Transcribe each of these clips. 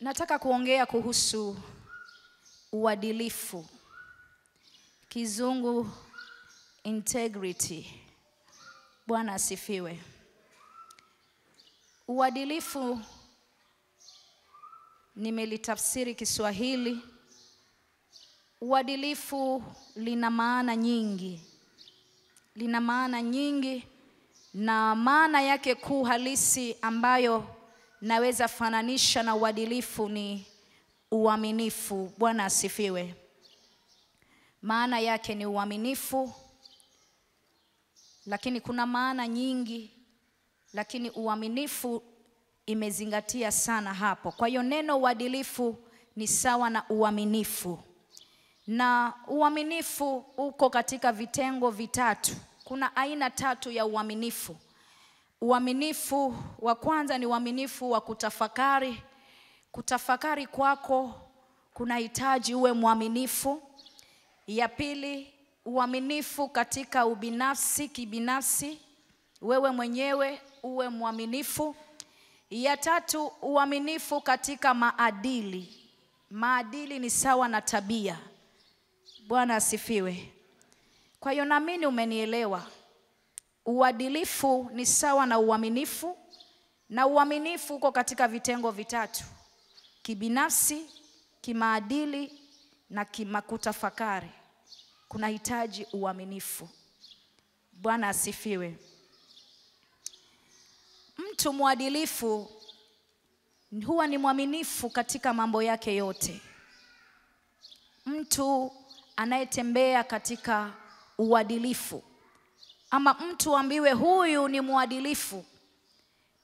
Nataka kuongea kuhusu uadilifu. Kizungu integrity. Bwana asifiwe. Uadilifu nimelitafsiri Kiswahili. Uadilifu lina maana nyingi. Lina maana nyingi, na maana yake kuu halisi ambayo naweza fananisha na uadilifu ni uaminifu. Bwana asifiwe. Maana yake ni uaminifu, lakini kuna maana nyingi, lakini uaminifu imezingatia sana hapo. Kwa hiyo neno uadilifu ni sawa na uaminifu. Na uaminifu uko katika vitengo vitatu. Kuna aina tatu ya uaminifu. Uaminifu wa kwanza ni uaminifu wa kutafakari. Kutafakari kwako kunahitaji uwe mwaminifu. Ya pili, uaminifu katika ubinafsi, kibinafsi, wewe mwenyewe uwe mwaminifu. Ya tatu, uaminifu katika maadili. Maadili ni sawa na tabia. Bwana asifiwe. Kwa hiyo naamini umenielewa. Uadilifu ni sawa na uaminifu, na uaminifu uko katika vitengo vitatu: kibinafsi, kimaadili na kimakutafakari. Kunahitaji uaminifu. Bwana asifiwe. Mtu mwadilifu huwa ni mwaminifu katika mambo yake yote. Mtu anayetembea katika uadilifu, ama mtu ambiwe huyu ni mwadilifu,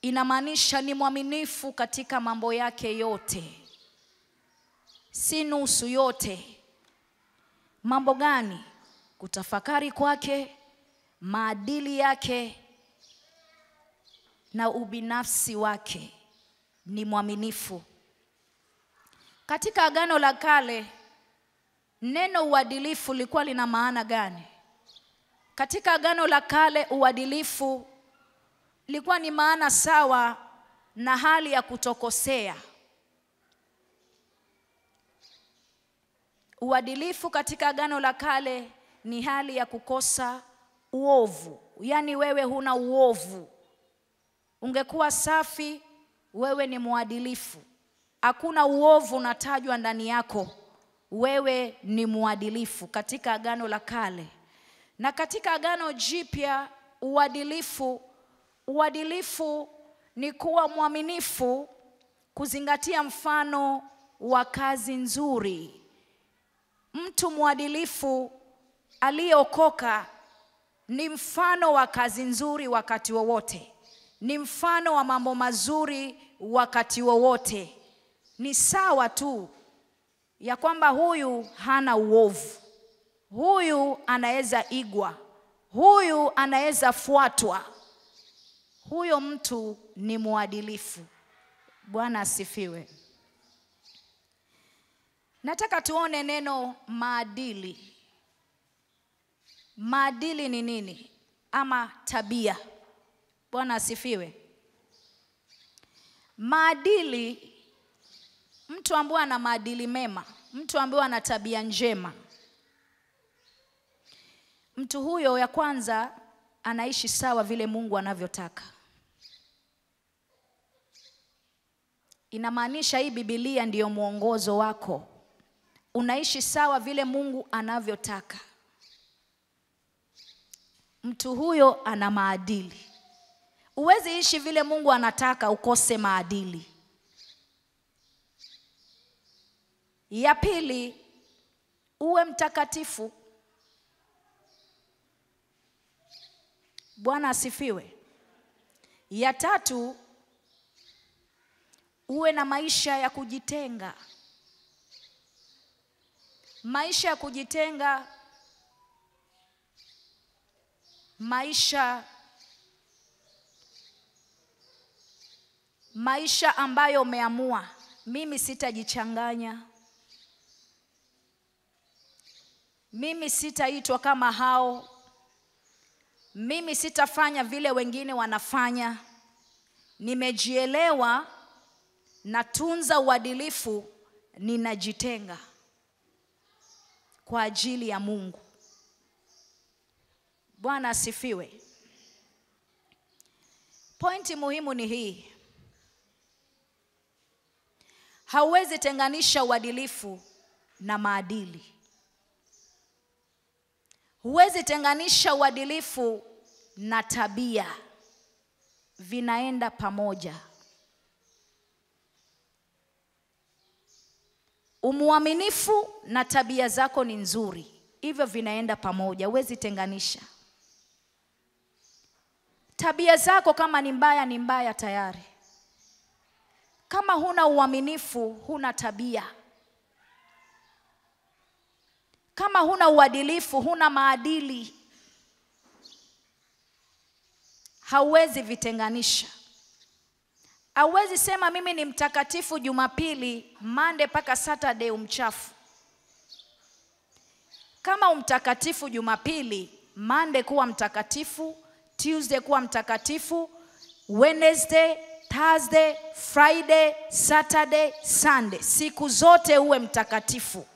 inamaanisha ni mwaminifu katika mambo yake yote, si nusu, yote. Mambo gani? Kutafakari kwake, maadili yake na ubinafsi wake, ni mwaminifu. Katika Agano la Kale, neno uadilifu lilikuwa lina maana gani? Katika Agano la Kale, uadilifu lilikuwa ni maana sawa na hali ya kutokosea. Uadilifu katika Agano la Kale ni hali ya kukosa uovu. Yaani wewe huna uovu. Ungekuwa safi, wewe ni mwadilifu. Hakuna uovu unatajwa ndani yako, wewe ni mwadilifu katika Agano la Kale. Na katika Agano Jipya, uadilifu ni kuwa mwaminifu, kuzingatia mfano wa kazi nzuri. Mtu mwadilifu aliyeokoka ni mfano wa kazi nzuri wakati wowote. Ni mfano wa mambo mazuri wakati wowote. Ni sawa tu ya kwamba huyu hana uovu, huyu anaweza igwa, huyu anaweza fuatwa. Huyo mtu ni mwadilifu. Bwana asifiwe. Nataka tuone neno maadili. Maadili ni nini? Ama tabia. Bwana asifiwe. Maadili, mtu ambaye ana maadili mema, mtu ambaye ana tabia njema, mtu huyo ya kwanza anaishi sawa vile Mungu anavyotaka. Inamaanisha hii Biblia ndiyo mwongozo wako. Unaishi sawa vile Mungu anavyotaka. Mtu huyo ana maadili. Huwezi ishi vile Mungu anataka ukose maadili. Ya pili, uwe mtakatifu. Bwana asifiwe. Ya tatu, uwe na maisha ya kujitenga. Maisha ya kujitenga, maisha ambayo umeamua, mimi sitajichanganya, mimi sitaitwa kama hao, mimi sitafanya vile wengine wanafanya. Nimejielewa natunza uadilifu, ninajitenga kwa ajili ya Mungu. Bwana asifiwe. Pointi muhimu ni hii: hauwezi tenganisha uadilifu na maadili. Huwezi tenganisha uadilifu na tabia. Vinaenda pamoja. Umuaminifu na tabia zako ni nzuri, hivyo vinaenda pamoja, huwezi tenganisha. Tabia zako kama ni mbaya, ni mbaya tayari. Kama huna uaminifu, huna tabia. Kama huna uadilifu, huna maadili. Hauwezi vitenganisha. Hauwezi sema mimi ni mtakatifu Jumapili, Monday mpaka Saturday umchafu. Kama umtakatifu Jumapili, Monday kuwa mtakatifu, Tuesday kuwa mtakatifu, Wednesday, Thursday, Friday, Saturday, Sunday, siku zote uwe mtakatifu.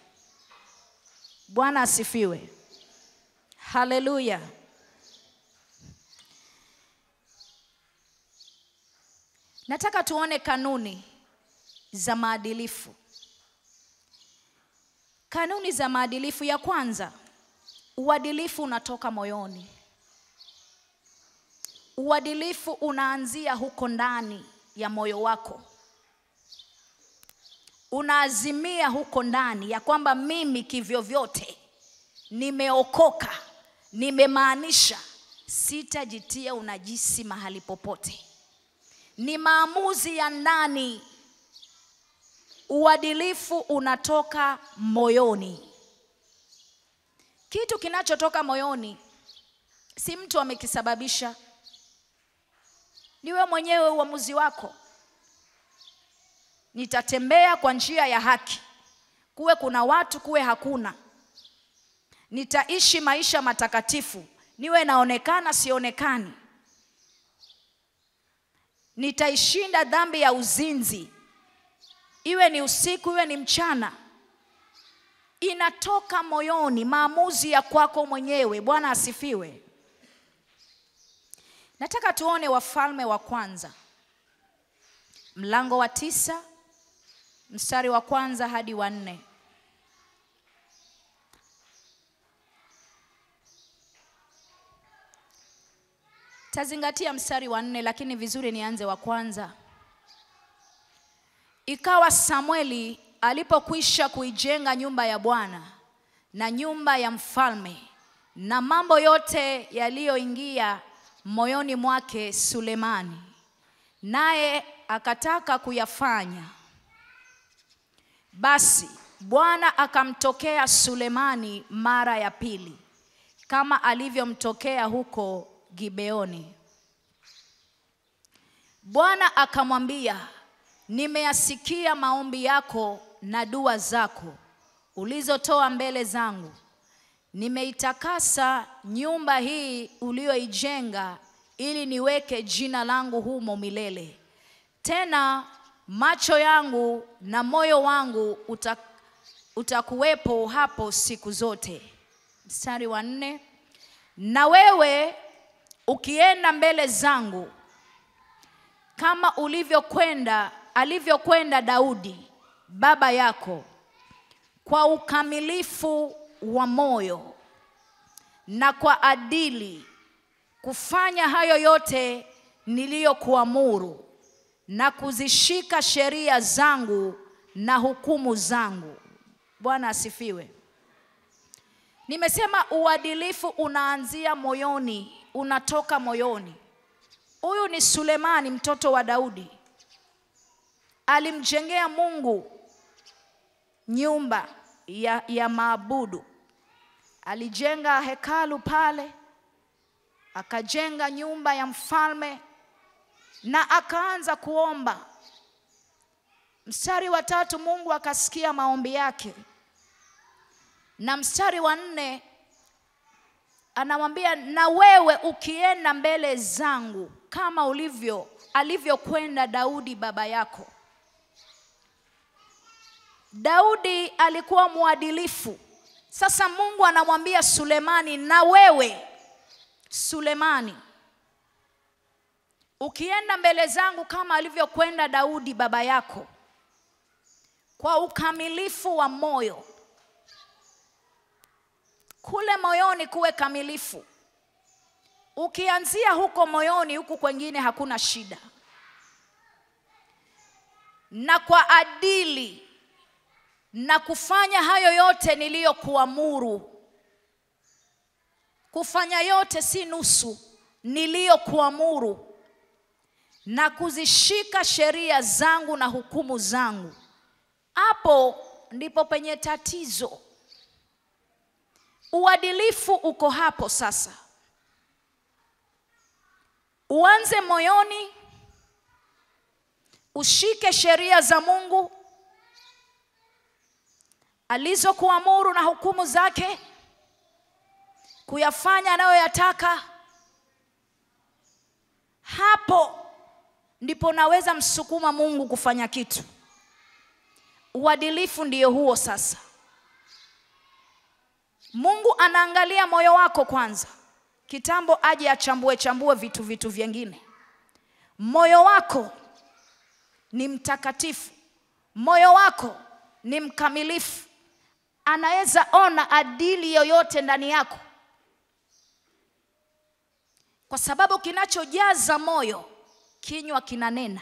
Bwana asifiwe. Haleluya. Nataka tuone kanuni za maadilifu. Kanuni za maadilifu: ya kwanza, uadilifu unatoka moyoni. Uadilifu unaanzia huko ndani ya moyo wako. Unaazimia huko ndani ya kwamba mimi kivyovyote nimeokoka, nimemaanisha sitajitia unajisi mahali popote. Ni maamuzi ya ndani. Uadilifu unatoka moyoni. Kitu kinachotoka moyoni si mtu amekisababisha, ni wewe mwenyewe, uamuzi wako. Nitatembea kwa njia ya haki, kuwe kuna watu, kuwe hakuna. Nitaishi maisha matakatifu, niwe naonekana sionekani. Nitaishinda dhambi ya uzinzi, iwe ni usiku iwe ni mchana. Inatoka moyoni, maamuzi ya kwako mwenyewe. Bwana asifiwe. Nataka tuone Wafalme wa kwanza, mlango wa 9, mstari wa 1 hadi wa 4. Tazingatia mstari wa 4, lakini vizuri nianze wa 1. Ikawa Samueli alipokwisha kuijenga nyumba ya Bwana na nyumba ya mfalme na mambo yote yaliyoingia moyoni mwake Sulemani, naye akataka kuyafanya, basi Bwana akamtokea Sulemani mara ya pili, kama alivyomtokea huko Gibeoni. Bwana akamwambia, nimeyasikia maombi yako na dua zako ulizotoa mbele zangu. Nimeitakasa nyumba hii uliyoijenga ili niweke jina langu humo milele. Tena macho yangu na moyo wangu utakuwepo hapo siku zote. Mstari wa 4. Na wewe ukienda mbele zangu kama alivyokwenda Daudi baba yako, kwa ukamilifu wa moyo na kwa adili, kufanya hayo yote niliyokuamuru na kuzishika sheria zangu na hukumu zangu. Bwana asifiwe. Nimesema uadilifu unaanzia moyoni, unatoka moyoni. Huyu ni Sulemani, mtoto wa Daudi. Alimjengea Mungu nyumba ya maabudu. Alijenga hekalu pale, akajenga nyumba ya mfalme na akaanza kuomba. Mstari wa 3, Mungu akasikia maombi yake. Na mstari wa 4 anamwambia, na wewe ukienda mbele zangu kama alivyokwenda Daudi baba yako. Daudi alikuwa mwadilifu. Sasa Mungu anamwambia Sulemani, na wewe Sulemani, ukienda mbele zangu kama alivyokwenda Daudi baba yako, kwa ukamilifu wa moyo, kule moyoni kuwe kamilifu. Ukianzia huko moyoni, huku kwengine hakuna shida. Na kwa adili na kufanya hayo yote niliyokuamuru. Kufanya yote si nusu, niliyokuamuru. Na kuzishika sheria zangu na hukumu zangu. Hapo ndipo penye tatizo. Uadilifu uko hapo sasa. Uanze moyoni, ushike sheria za Mungu alizokuamuru na hukumu zake, kuyafanya anayoyataka. Hapo ndipo naweza msukuma Mungu kufanya kitu. Uadilifu ndiyo huo sasa. Mungu anaangalia moyo wako kwanza. Kitambo aje achambue vitu vingine. Moyo wako ni mtakatifu. Moyo wako ni mkamilifu. Anaweza ona adili yoyote ndani yako. Kwa sababu kinachojaza moyo, kinywa kinanena.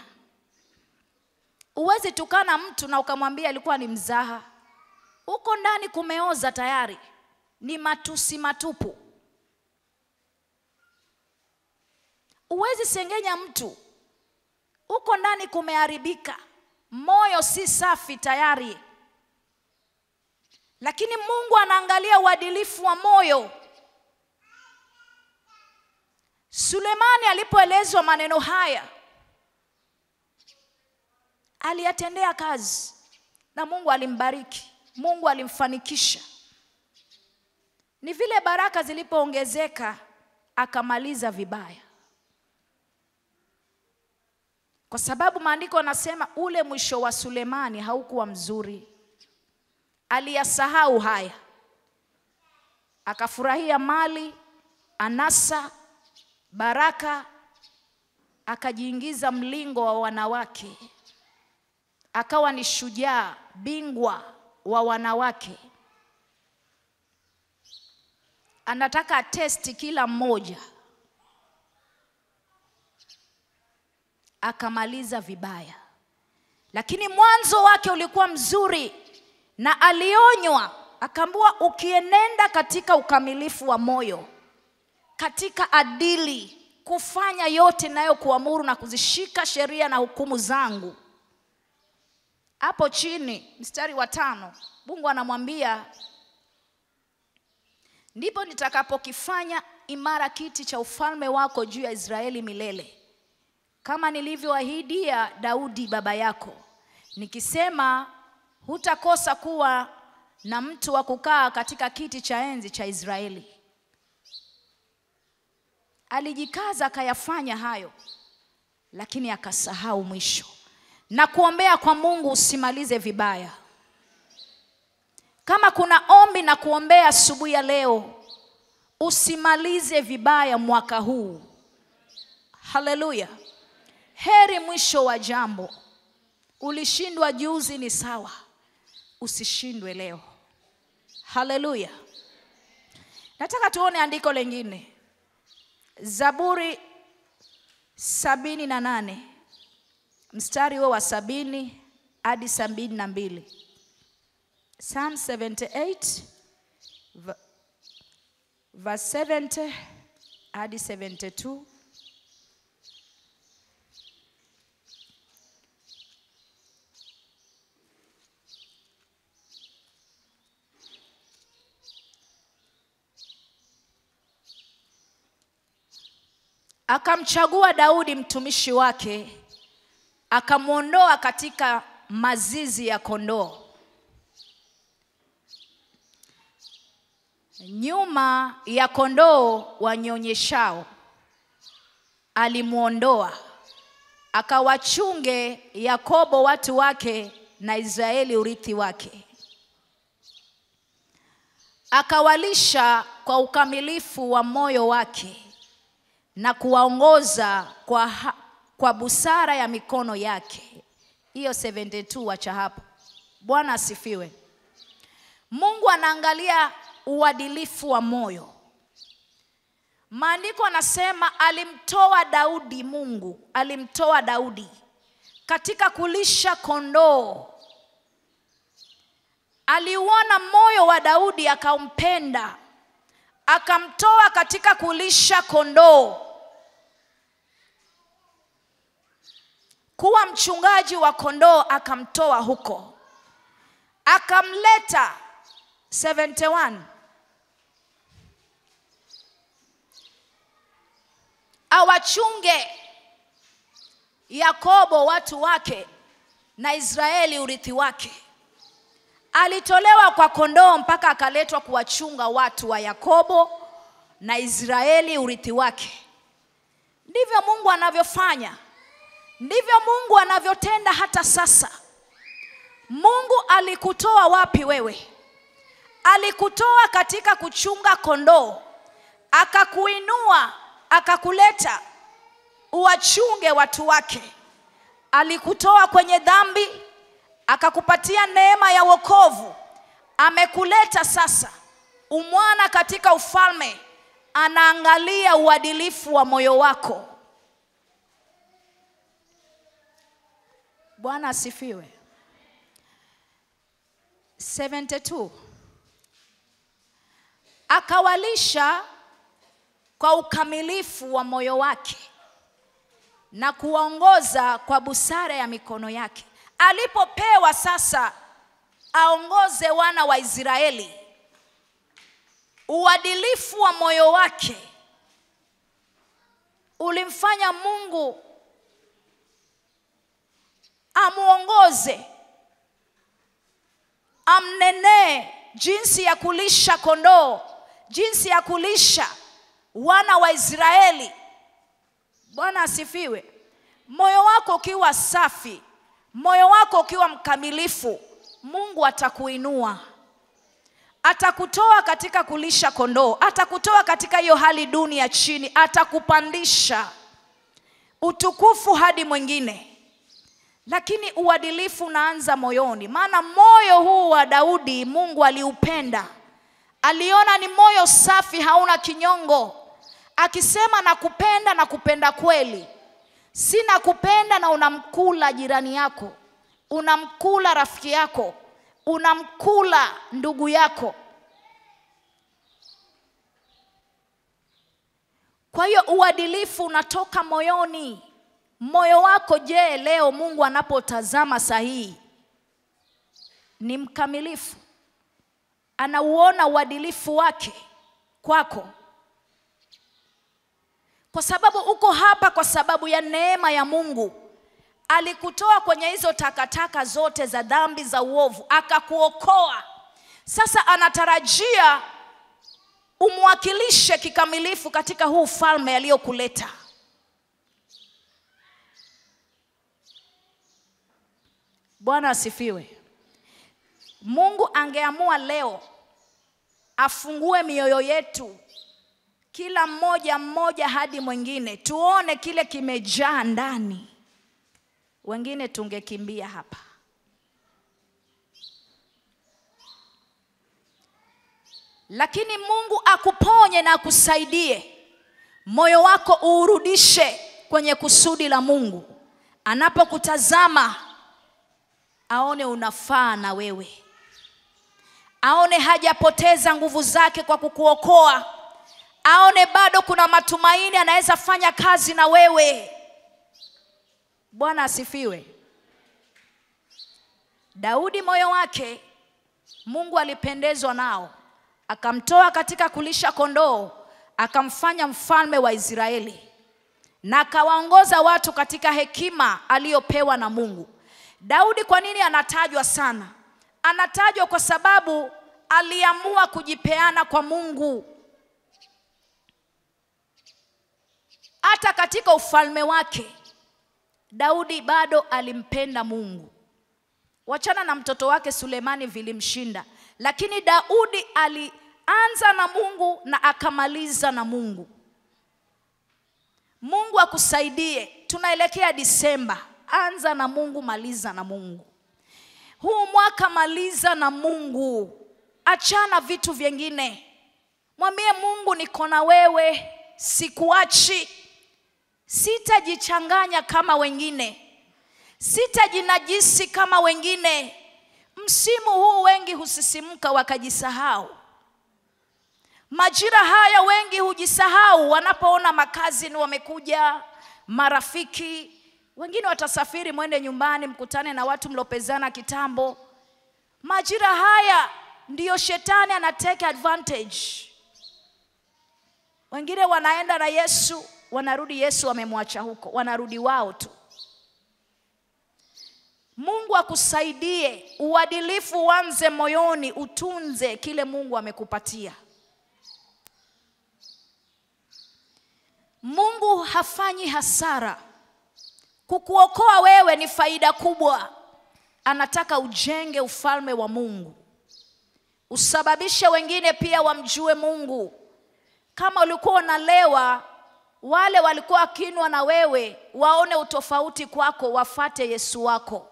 Uwezi tukana mtu na ukamwambia alikuwa ni mzaha. Uko ndani kumeoza tayari. Ni matusi matupu. Uwezi sengenya mtu. Uko ndani kumeharibika. Moyo si safi tayari. Lakini Mungu anaangalia uadilifu wa moyo. Sulemani alipoelezwa maneno haya, aliyatendea kazi na Mungu alimbariki. Mungu alimfanikisha. Ni vile baraka zilipoongezeka akamaliza vibaya. Kwa sababu maandiko yanasema ule mwisho wa Sulemani haukuwa mzuri. Aliyasahau haya. Akafurahia mali, anasa, baraka, akajiingiza mlingo wa wanawake. Akawa ni shujaa, bingwa wa wanawake. Anataka testi kila mmoja. Akamaliza vibaya. Lakini mwanzo wake ulikuwa mzuri. Na alionywa, akaambiwa ukienenda katika ukamilifu wa moyo, katika adili, kufanya yote ninayokuamuru na kuzishika sheria na hukumu zangu. Hapo chini mstari wa 5, Mungu anamwambia, ndipo nitakapokifanya imara kiti cha ufalme wako juu ya Israeli milele, kama nilivyoahidia Daudi baba yako, nikisema hutakosa kuwa na mtu wa kukaa katika kiti cha enzi cha Israeli. Alijikaza akayafanya hayo, lakini akasahau mwisho. Na kuombea kwa Mungu usimalize vibaya. Kama kuna ombi na kuombea asubuhi ya leo, usimalize vibaya mwaka huu. Haleluya. Heri mwisho wa jambo. Ulishindwa juzi ni sawa, usishindwe leo. Haleluya. Nataka tuone andiko lingine. Zaburi 78 mstari huo wa 70 hadi 72. Psalm 78 verse 70 hadi 72. Akamchagua Daudi mtumishi wake, akamuondoa katika mazizi ya kondoo, nyuma ya kondoo wanyonyeshao alimuondoa, akawachunge Yakobo watu wake na Israeli urithi wake. Akawalisha kwa ukamilifu wa moyo wake na kuwaongoza kwa busara ya mikono yake. Hiyo 72 wacha hapo. Bwana asifiwe. Mungu anaangalia uadilifu wa moyo. Maandiko anasema alimtoa Daudi, Mungu alimtoa Daudi katika kulisha kondoo. Aliuona moyo wa Daudi akampenda, akamtoa katika kulisha kondoo, kuwa mchungaji wa kondoo, akamtoa huko, akamleta 71 awachunge Yakobo watu wake na Israeli urithi wake. Alitolewa kwa kondoo mpaka akaletwa kuwachunga watu wa Yakobo na Israeli urithi wake. Ndivyo Mungu anavyofanya. Ndivyo Mungu anavyotenda hata sasa. Mungu alikutoa wapi wewe? Alikutoa katika kuchunga kondoo, akakuinua, akakuleta uwachunge watu wake. Alikutoa kwenye dhambi, akakupatia neema ya wokovu. Amekuleta sasa umwana katika ufalme. Anaangalia uadilifu wa moyo wako. Bwana asifiwe. 72 akawalisha kwa ukamilifu wa moyo wake na kuwaongoza kwa busara ya mikono yake. Alipopewa sasa aongoze wana wa Israeli, uadilifu wa moyo wake ulimfanya Mungu amuongoze, amnenee jinsi ya kulisha kondoo, jinsi ya kulisha wana wa Israeli. Bwana asifiwe. Moyo wako ukiwa safi, moyo wako ukiwa mkamilifu, Mungu atakuinua. Atakutoa katika kulisha kondoo, atakutoa katika hiyo hali duni ya chini, atakupandisha utukufu hadi mwingine. Lakini uadilifu unaanza moyoni. Maana moyo huu wa Daudi Mungu aliupenda. Aliona ni moyo safi, hauna kinyongo. Akisema nakupenda, nakupenda kweli. Sina kupenda na unamkula jirani yako, unamkula rafiki yako, unamkula ndugu yako. Kwa hiyo uadilifu unatoka moyoni. Moyo wako je, leo Mungu anapotazama sahihi ni mkamilifu? Anauona uadilifu wake kwako? Kwa sababu uko hapa kwa sababu ya neema ya Mungu. Alikutoa kwenye hizo takataka zote za dhambi, za uovu, akakuokoa. Sasa anatarajia umwakilishe kikamilifu katika huu ufalme aliyokuleta. Bwana asifiwe. Mungu angeamua leo afungue mioyo yetu, kila mmoja hadi mwingine, tuone kile kimejaa ndani. Wengine tungekimbia hapa. Lakini Mungu akuponye na akusaidie. Moyo wako uurudishe kwenye kusudi la Mungu. Anapokutazama aone unafaa na wewe. Aone hajapoteza nguvu zake kwa kukuokoa. Aone bado kuna matumaini, anaweza fanya kazi na wewe. Bwana asifiwe. Daudi moyo wake Mungu alipendezwa nao. Akamtoa katika kulisha kondoo, akamfanya mfalme wa Israeli. Na akawaongoza watu katika hekima aliyopewa na Mungu. Daudi kwa nini anatajwa sana? Anatajwa kwa sababu aliamua kujipeana kwa Mungu. Hata katika ufalme wake Daudi bado alimpenda Mungu. wachana na mtoto wake Sulemani vilimshinda, lakini Daudi alianza na Mungu na akamaliza na Mungu. Mungu akusaidie. Tunaelekea Disemba. Anza na Mungu, maliza na Mungu. Huu mwaka maliza na Mungu. Achana vitu vingine. Mwambie Mungu, niko na wewe, sikuachi. Sitajichanganya kama wengine. Sitajinajisi kama wengine. Msimu huu wengi husisimuka wakajisahau. Majira haya wengi hujisahau wanapoona makazi ni wamekuja, marafiki. Wengine watasafiri mwende nyumbani mkutane na watu mlopezana kitambo. Majira haya ndiyo shetani anatake advantage. Wengine wanaenda na Yesu, wanarudi Yesu wamemwacha huko, wanarudi wao tu. Mungu akusaidie, uadilifu uanze moyoni, utunze kile Mungu amekupatia. Mungu hafanyi hasara. Kukuokoa wewe ni faida kubwa. Anataka ujenge ufalme wa Mungu. Usababishe wengine pia wamjue Mungu. Kama ulikuwa unalewa, wale walikuwa kinwa na wewe waone utofauti kwako, wafate Yesu wako.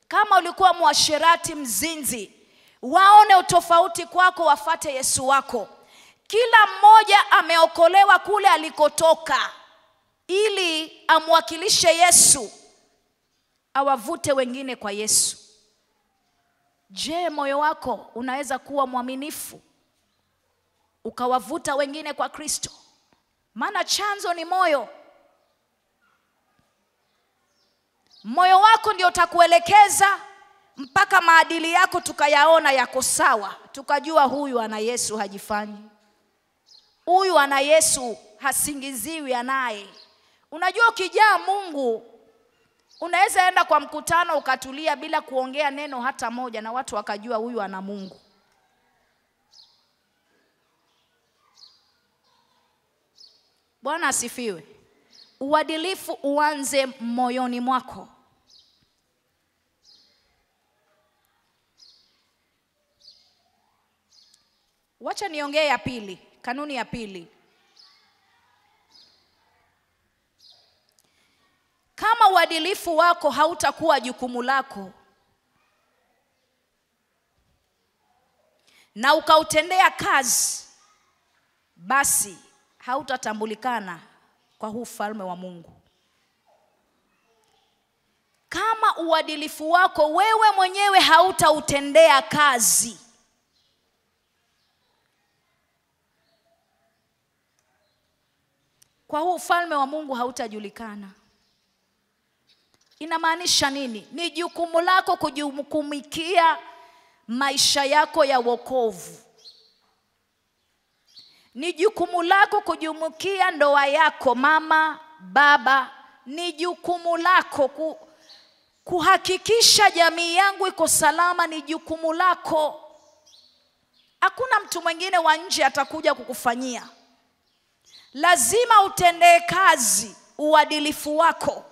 Kama ulikuwa mwasherati, mzinzi, waone utofauti kwako, wafate Yesu wako. Kila mmoja ameokolewa kule alikotoka ili amwakilishe Yesu, awavute wengine kwa Yesu. Je, moyo wako unaweza kuwa mwaminifu ukawavuta wengine kwa Kristo? Maana chanzo ni moyo. Moyo wako ndio utakuelekeza mpaka maadili yako tukayaona yako sawa, tukajua huyu ana Yesu hajifanyi, huyu ana Yesu hasingiziwi anaye. Unajua ukijaa Mungu unaweza enda kwa mkutano ukatulia bila kuongea neno hata moja na watu wakajua huyu ana Mungu. Bwana asifiwe. Uadilifu uanze moyoni mwako. Wacha niongee ya pili, kanuni ya pili. Kama uadilifu wako hautakuwa jukumu lako na ukautendea kazi, basi hautatambulikana kwa huu ufalme wa Mungu. Kama uadilifu wako wewe mwenyewe hautautendea kazi, kwa huu ufalme wa Mungu hautajulikana. Inamaanisha nini? Ni jukumu lako kujukumikia maisha yako ya wokovu. Ni jukumu lako kujumukia ndoa yako, mama, baba. Ni jukumu lako kuhakikisha jamii yangu iko salama. Ni jukumu lako. Hakuna mtu mwingine wa nje atakuja kukufanyia. Lazima utendee kazi uadilifu wako.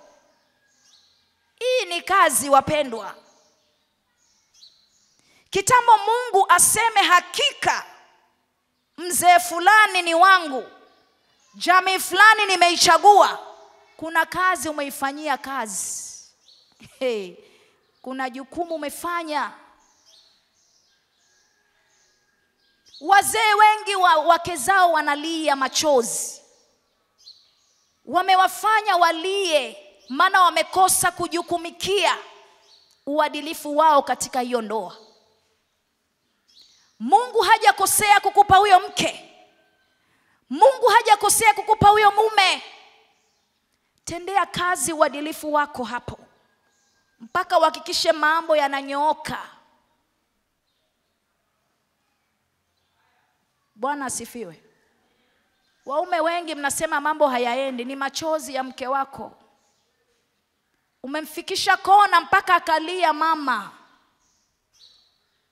Hii ni kazi wapendwa. Kitambo Mungu aseme hakika mzee fulani ni wangu, jamii fulani nimeichagua, kuna kazi umeifanyia kazi. Kuna jukumu umefanya. Wazee wengi wake zao wanalia machozi. Wamewafanya walie maana wamekosa kujukumikia uadilifu wao katika hiyo ndoa. Mungu hajakosea kukupa huyo mke. Mungu hajakosea kukupa huyo mume. Tendea kazi uadilifu wako hapo mpaka uhakikishe mambo yananyooka. Bwana asifiwe. Waume wengi mnasema mambo hayaendi, ni machozi ya mke wako. Umemfikisha kona mpaka akalia mama.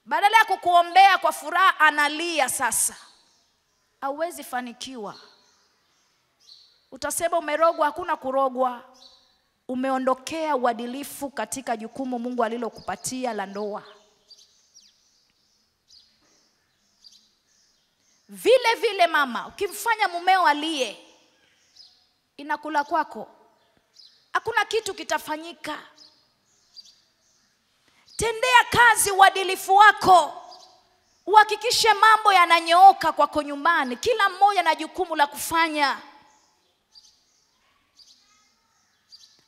Badala ya kukuombea kwa furaha analia sasa. Hauwezi fanikiwa. Utasema umerogwa, hakuna kurogwa. umeondokea uadilifu katika jukumu Mungu alilokupatia la ndoa. Vile vile mama, ukimfanya mumeo alie, inakula kwako, hakuna kitu kitafanyika. Tendea kazi uadilifu wako, uhakikishe mambo yananyooka kwako nyumbani. Kila mmoja na jukumu la kufanya.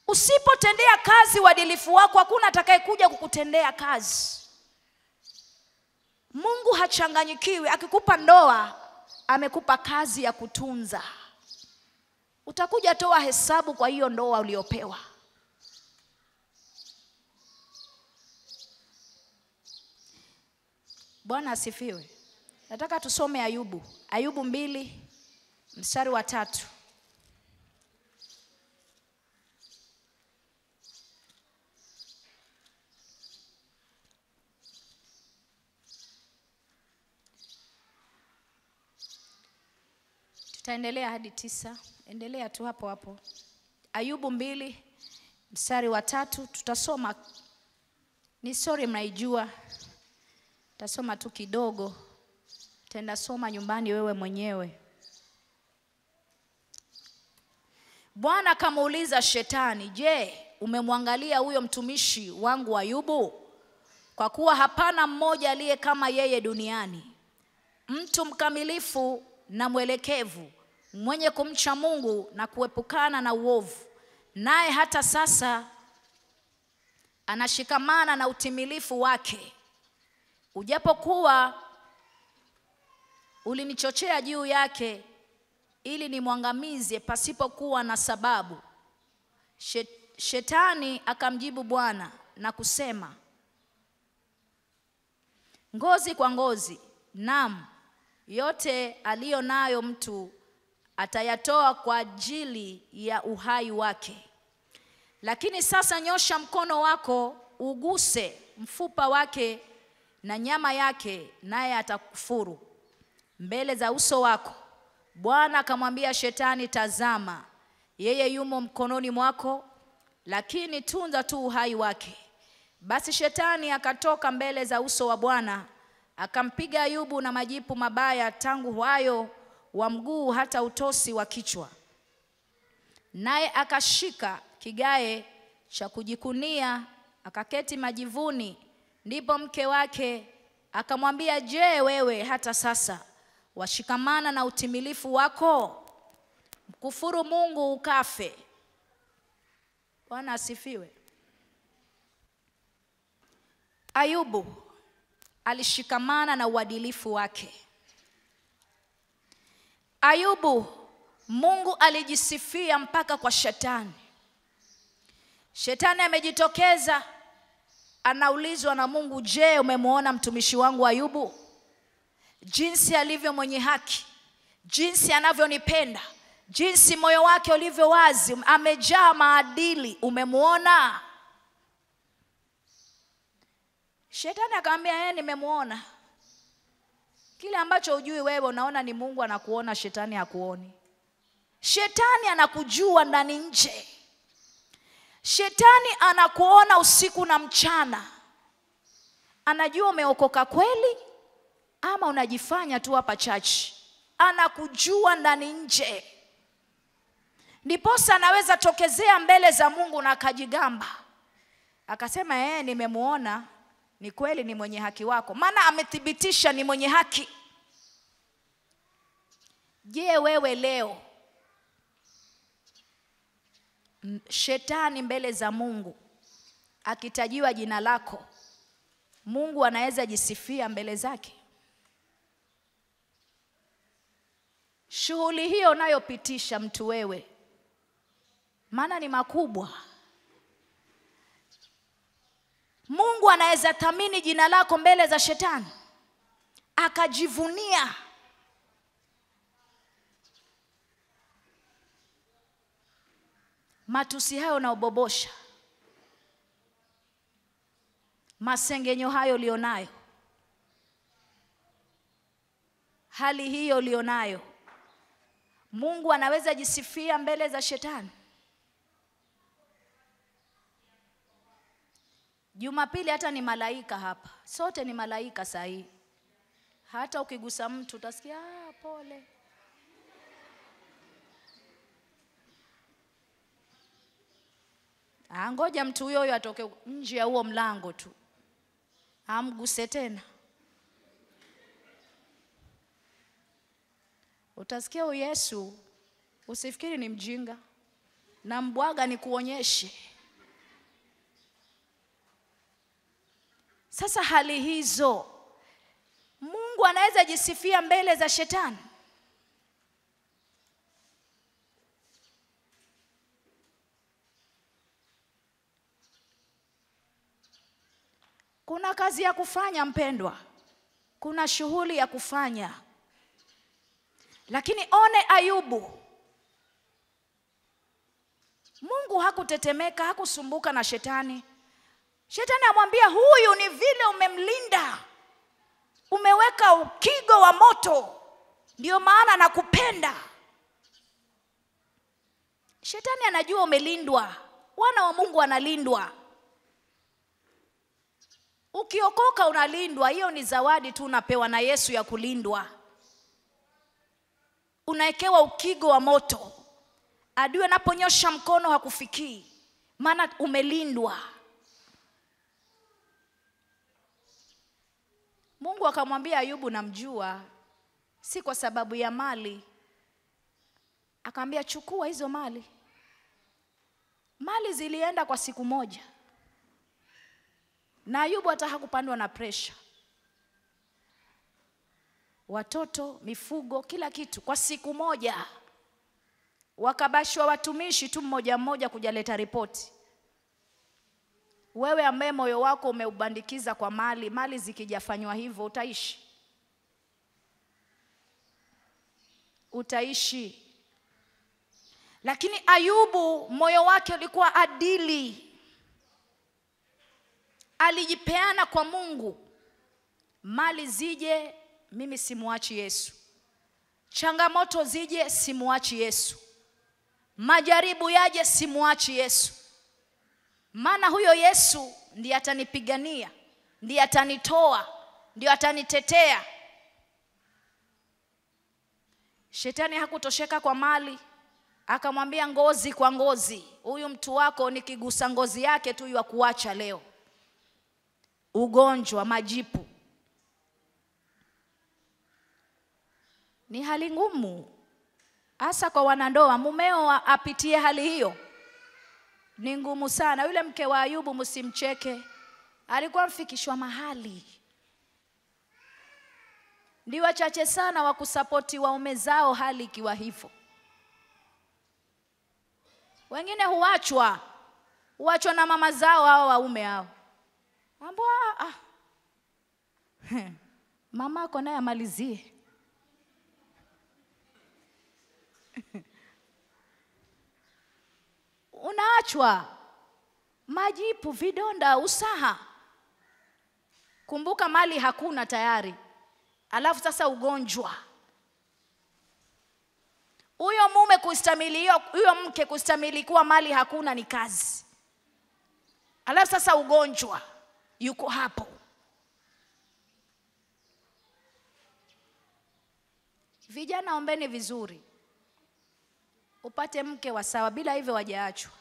Usipotendea kazi uadilifu wako, hakuna atakayekuja kukutendea kazi. Mungu hachanganyikiwi. Akikupa ndoa, amekupa kazi ya kutunza. Utakuja toa hesabu kwa hiyo ndoa uliopewa. Bwana asifiwe. Nataka tusome Ayubu. Ayubu 2 mstari wa 3. Tutaendelea hadi 9. Endelea tu hapo hapo. Ayubu 2 mstari wa 3 tutasoma. Ni story mnaijua. Tasoma tu kidogo. Tenda soma nyumbani wewe mwenyewe. Bwana akamuuliza Shetani, "Je, umemwangalia huyo mtumishi wangu Ayubu? Kwa kuwa hapana mmoja aliye kama yeye duniani, mtu mkamilifu na mwelekevu, mwenye kumcha Mungu na kuepukana na uovu. Naye hata sasa anashikamana na utimilifu wake. Ujapokuwa ulinichochea juu yake ili nimwangamize pasipokuwa na sababu." Shetani akamjibu Bwana na kusema, "Ngozi kwa ngozi, naam, yote aliyo nayo mtu atayatoa kwa ajili ya uhai wake. Lakini sasa nyosha mkono wako uguse mfupa wake na nyama yake, naye atakufuru mbele za uso wako." Bwana akamwambia Shetani, "Tazama, yeye yumo mkononi mwako, lakini tunza tu uhai wake." Basi Shetani akatoka mbele za uso wa Bwana, akampiga Ayubu na majipu mabaya tangu wayo wa mguu hata utosi wa kichwa. Naye akashika kigae cha kujikunia, akaketi majivuni. Ndipo mke wake akamwambia, "Je, wewe hata sasa washikamana na utimilifu wako? Mkufuru Mungu ukafe." Bwana asifiwe. Ayubu alishikamana na uadilifu wake. Ayubu, Mungu alijisifia mpaka kwa Shetani. Shetani amejitokeza, anaulizwa na Mungu, "Je, umemwona mtumishi wangu Ayubu? Jinsi alivyo mwenye haki, jinsi anavyonipenda, jinsi moyo wake ulivyo wazi, amejaa maadili, umemwona?" Shetani akamwambia, "Nimemwona." Kile ambacho hujui wewe, unaona ni Mungu anakuona, Shetani hakuoni. Shetani anakujua ndani nje. Shetani anakuona usiku na mchana. Anajua umeokoka kweli ama unajifanya tu hapa church. Anakujua ndani nje. Ndiposa anaweza tokezea mbele za Mungu na akajigamba, akasema, "Nimemwona, ni kweli ni mwenye haki wako." Maana amethibitisha ni mwenye haki. Je, wewe leo Shetani mbele za Mungu akitajiwa jina lako, Mungu anaweza jisifia mbele zake? Shughuli hiyo unayopitisha mtu wewe, maana ni makubwa. Mungu anaweza thamini jina lako mbele za Shetani akajivunia. Matusi hayo na ubobosha, masengenyo hayo ulionayo, hali hiyo ulionayo, Mungu anaweza jisifia mbele za Shetani? Jumapili hata ni malaika hapa. Sote ni malaika sahi. Hata ukigusa mtu utasikia pole. Ngoja mtu huyo atoke nje ya huo mlango tu, amguse tena. Utasikia Yesu, usifikiri ni mjinga, na mbwaga ni kuonyeshe. Sasa hali hizo Mungu anaweza jisifia mbele za shetani? Kuna kazi ya kufanya mpendwa, kuna shughuli ya kufanya. Lakini one Ayubu, Mungu hakutetemeka, hakusumbuka na shetani. Shetani amwambia, huyu ni vile umemlinda, umeweka ukigo wa moto, ndio maana nakupenda. Shetani anajua umelindwa. Wana wa Mungu wanalindwa. Ukiokoka unalindwa, hiyo ni zawadi tu unapewa na Yesu ya kulindwa. Unaekewa ukigo wa moto. Adui anaponyosha mkono hakufikii, maana umelindwa. Mungu akamwambia Ayubu, namjua, si kwa sababu ya mali. Akamwambia, chukua hizo mali. Mali zilienda kwa siku moja, na Ayubu hata hakupandwa na pressure. Watoto, mifugo, kila kitu kwa siku moja. Wakabashwa watumishi tu mmoja mmoja kujaleta ripoti. Wewe ambaye moyo wako umeubandikiza kwa mali, mali zikijafanywa hivyo utaishi? Utaishi. Lakini Ayubu moyo wake ulikuwa adili. Alijipeana kwa Mungu. Mali zije, mimi simuachi Yesu. Changamoto zije, simuachi Yesu. Majaribu yaje, simuachi Yesu. Maana huyo Yesu ndiye atanipigania, ndiye atanitoa, ndiye atanitetea. Shetani hakutosheka kwa mali, akamwambia ngozi kwa ngozi, huyu mtu wako nikigusa ngozi yake tu ya kuacha leo. Ugonjwa, majipu. Ni hali ngumu, hasa kwa wanandoa. Mumeo apitie hali hiyo, ni ngumu sana. Yule mke wa Ayubu, msimcheke, alikuwa mfikishwa mahali. Ndio wachache sana wa kusapoti waume zao hali ikiwa hivyo. Wengine huachwa na mama zao hao waume hao. Ambwa mamako naye amalizie. Unaachwa majipu, vidonda, usaha. Kumbuka mali hakuna tayari, alafu sasa ugonjwa. Huyo mume kustamili, huyo mke kustamili kuwa mali hakuna ni kazi. Alafu sasa ugonjwa yuko hapo. Vijana, ombeni vizuri upate mke wa sawa, bila hivyo wajaachwa.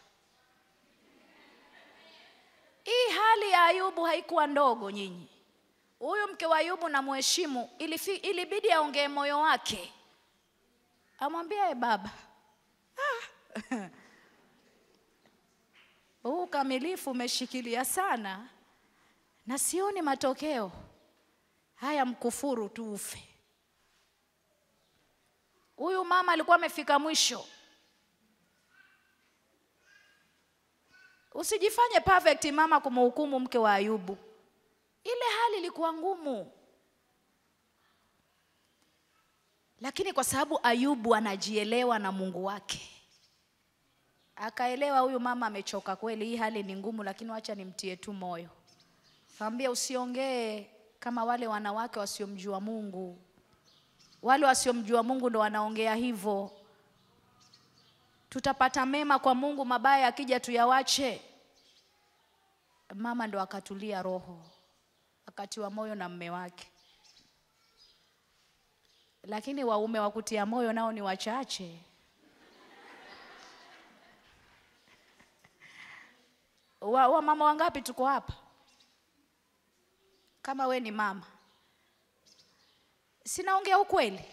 Hii hali ya Ayubu haikuwa ndogo nyinyi. Huyu mke wa Ayubu na muheshimu, ilibidi aongee moyo wake. Amwambia, baba, huu kamilifu umeshikilia sana na sioni matokeo. Haya, mkufuru tu ufe. Huyu mama alikuwa amefika mwisho. Usijifanye perfect mama kumhukumu mke wa Ayubu. Ile hali ilikuwa ngumu. Lakini kwa sababu Ayubu anajielewa na Mungu wake, akaelewa huyu mama amechoka kweli, hii hali ni ngumu, lakini acha nimtie tu moyo. Kaambia, usiongee kama wale wanawake wasiomjua Mungu. Wale wasiomjua Mungu ndo wanaongea hivyo. Tutapata mema kwa Mungu, mabaya akija tuyawache. Mama ndo akatulia roho, akatiwa moyo na mume wake. Lakini waume wa kutia moyo nao ni wachache. Mama wangapi tuko hapa? Kama we ni mama, sinaongea ukweli.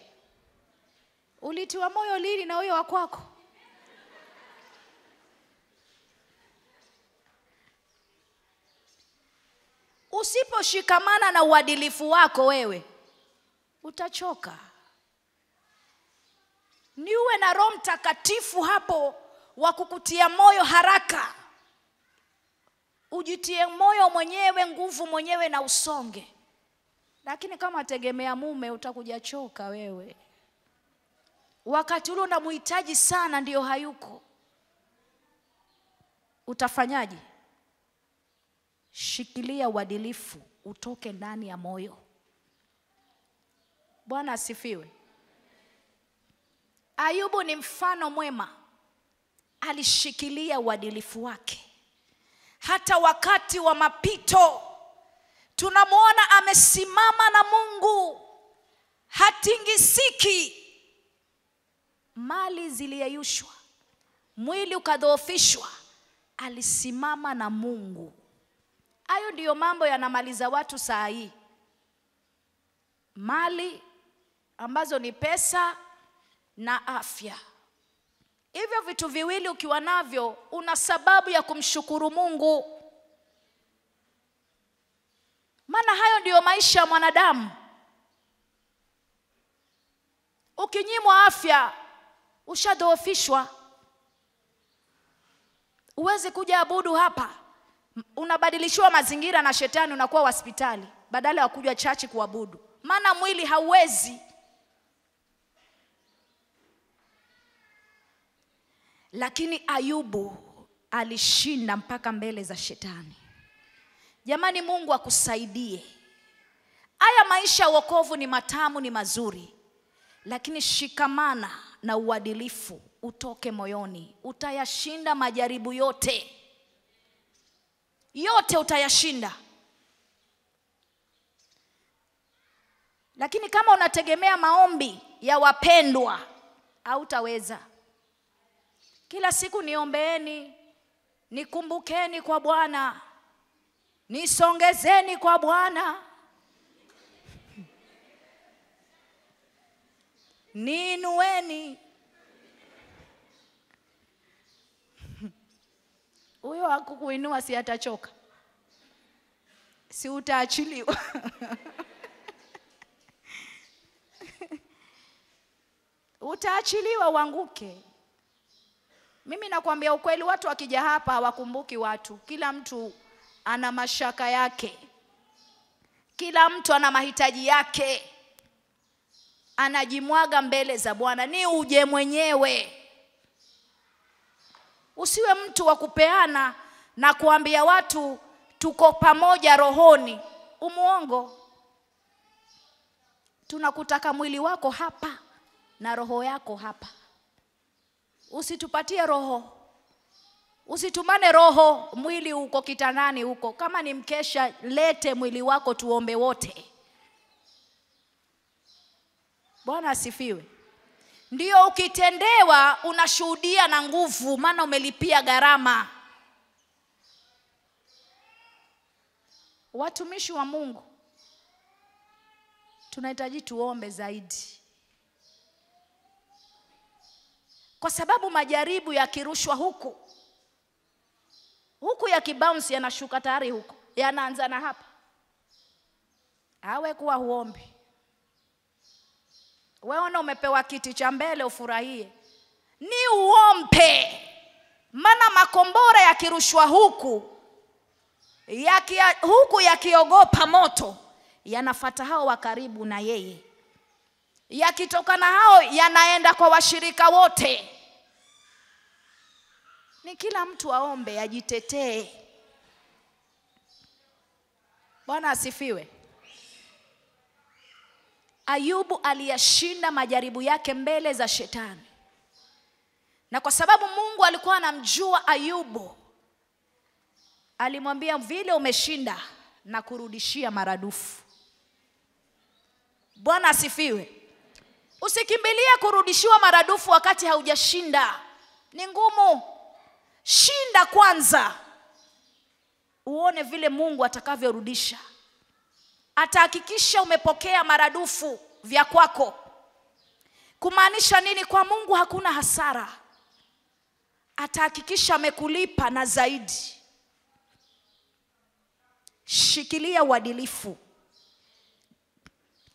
Ulitiwa moyo lini na huyo wa kwako? Usiposhikamana na uadilifu wako wewe, utachoka. Ni uwe na Roho Mtakatifu hapo wa kukutia moyo haraka. Ujitie moyo mwenyewe, nguvu mwenyewe na usonge. Lakini kama tegemea mume, utakuja choka wewe. Wakati ule unamhitaji sana ndio hayuko. Utafanyaje? Shikilia uadilifu utoke ndani ya moyo. Bwana asifiwe. Ayubu ni mfano mwema. Alishikilia uadilifu wake. Hata wakati wa mapito tunamwona amesimama na Mungu, hatingisiki. Mali ziliyeyushwa, mwili ukadhoofishwa, alisimama na Mungu. Hayo ndiyo mambo yanamaliza watu saa hii. Mali ambazo ni pesa na afya. Hivyo vitu viwili ukiwa navyo, una sababu ya kumshukuru Mungu. Maana hayo ndiyo maisha ya mwanadamu. Ukinyimwa afya, ushadhoofishwa. Uweze kuja abudu hapa, unabadilishiwa mazingira na shetani, unakuwa hospitali badala ya kuja chachi kuabudu. Maana mwili hauwezi. Lakini Ayubu alishinda mpaka mbele za shetani. Jamani, Mungu akusaidie. Haya maisha ya wokovu ni matamu, ni mazuri. Lakini shikamana na uadilifu utoke moyoni. Utayashinda majaribu yote. Yote utayashinda. Lakini kama unategemea maombi ya wapendwa, hautaweza. Kila siku niombeeni, nikumbukeni kwa Bwana, nisongezeni kwa Bwana, niinueni. Huyo hakukuinua si atachoka? Si utaachiliwa? Utaachiliwa uanguke. Mimi nakwambia ukweli, watu wakija hapa hawakumbuki watu. Kila mtu ana mashaka yake. Kila mtu ana mahitaji yake. Anajimwaga mbele za Bwana. Ni uje mwenyewe. Usiwe mtu wa kupeana na kuambia watu tuko pamoja rohoni. Umuongo. Tunakutaka mwili wako hapa na roho yako hapa. Usitupatie roho. Usitumane roho, mwili uko kitandani huko. Kama ni mkesha, lete mwili wako tuombe wote. Bwana asifiwe. Ndio ukitendewa unashuhudia na nguvu, maana umelipia gharama. Watumishi wa Mungu, tunahitaji tuombe zaidi. Kwa sababu majaribu yakirushwa huku yakibounce yanashuka tayari huko. Yanaanza na hapa. Hawe kuwa huombi. Wewe umepewa kiti cha mbele ufurahie. Ni uombe. Maana makombora yakirushwa huku yakiogopa moto, yanafuata hao wa karibu na yeye. Yakitoka na hao yanaenda kwa washirika wote. Ni kila mtu aombe, ajitetee. Bwana asifiwe. Ayubu aliyashinda majaribu yake mbele za shetani. Na kwa sababu Mungu alikuwa anamjua Ayubu, alimwambia vile umeshinda na kurudishia maradufu. Bwana asifiwe. Usikimbilie kurudishiwa maradufu wakati haujashinda. Ni ngumu. Shinda kwanza, uone vile Mungu atakavyorudisha. Atahakikisha umepokea maradufu vya kwako. Kumaanisha nini? Kwa Mungu hakuna hasara. Atahakikisha amekulipa na zaidi. Shikilia uadilifu.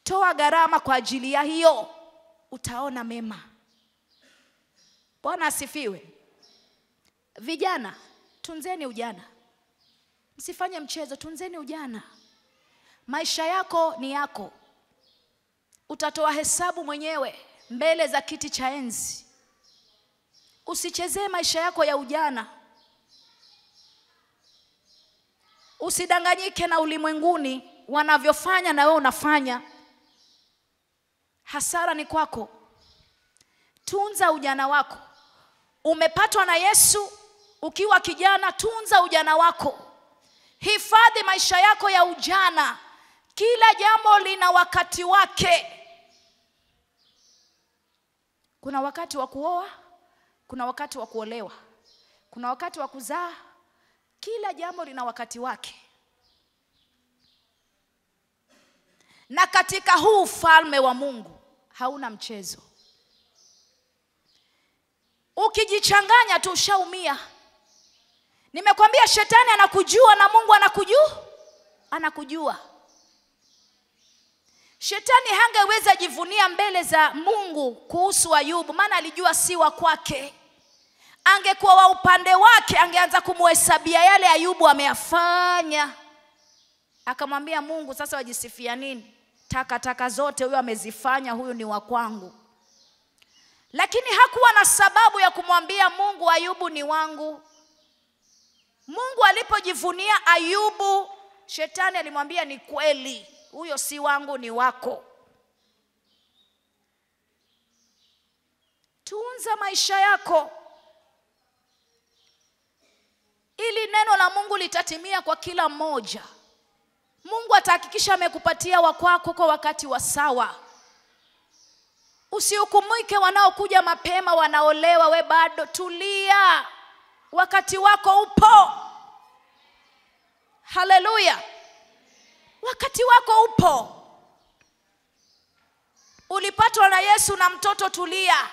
Toa gharama kwa ajili ya hiyo, utaona mema. Bwana asifiwe. Vijana, tunzeni ujana. Msifanye mchezo, tunzeni ujana. Maisha yako ni yako. Utatoa hesabu mwenyewe mbele za kiti cha enzi. Usichezee maisha yako ya ujana. Usidanganyike na ulimwenguni wanavyofanya na wewe unafanya. Hasara ni kwako. Tunza ujana wako. Umepatwa na Yesu ukiwa kijana, tunza ujana wako. Hifadhi maisha yako ya ujana. Kila jambo lina wakati wake. Kuna wakati wa kuoa, kuna wakati wa kuolewa, kuna wakati wa kuzaa. Kila jambo lina wakati wake. Na katika huu ufalme wa Mungu hauna mchezo. Ukijichanganya tu ushaumia. Nimekwambia shetani anakujua na Mungu anakujua. Shetani hangeweza jivunia mbele za Mungu kuhusu Ayubu, maana alijua si wa kwake. Angekuwa wa upande wake, angeanza kumhesabia yale Ayubu ameyafanya. Akamwambia Mungu, sasa wajisifia nini? Takataka zote huyo amezifanya, huyu ni wa kwangu. Lakini hakuwa na sababu ya kumwambia Mungu Ayubu ni wangu. Mungu alipojivunia Ayubu, shetani alimwambia ni kweli, huyo si wangu, ni wako. Tunza maisha yako, ili neno la Mungu litatimia kwa kila mmoja. Mungu atahakikisha amekupatia wa kwako kwa wakati wa sawa. Usihukumike wanaokuja mapema, wanaolewa, we bado tulia. Wakati wako upo. Haleluya. Wakati wako upo. Ulipatwa na Yesu na mtoto, tulia.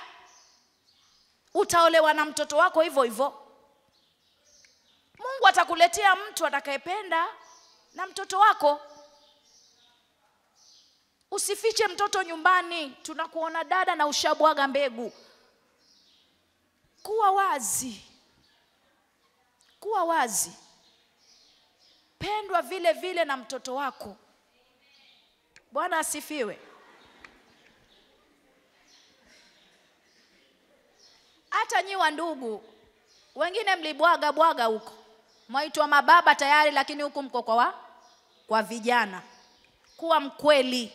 Utaolewa na mtoto wako hivyo hivyo. Mungu atakuletea mtu atakayependa na mtoto wako. Usifiche mtoto nyumbani, tunakuona dada na ushabwaga mbegu. Kuwa wazi. Kuwa wazi. Pendwa vile vile na mtoto wako. Bwana asifiwe. Hata nyiwa ndugu, wengine mlibwaga huko. Mwaitwa mababa tayari, lakini huku mko kwa vijana. Kuwa mkweli.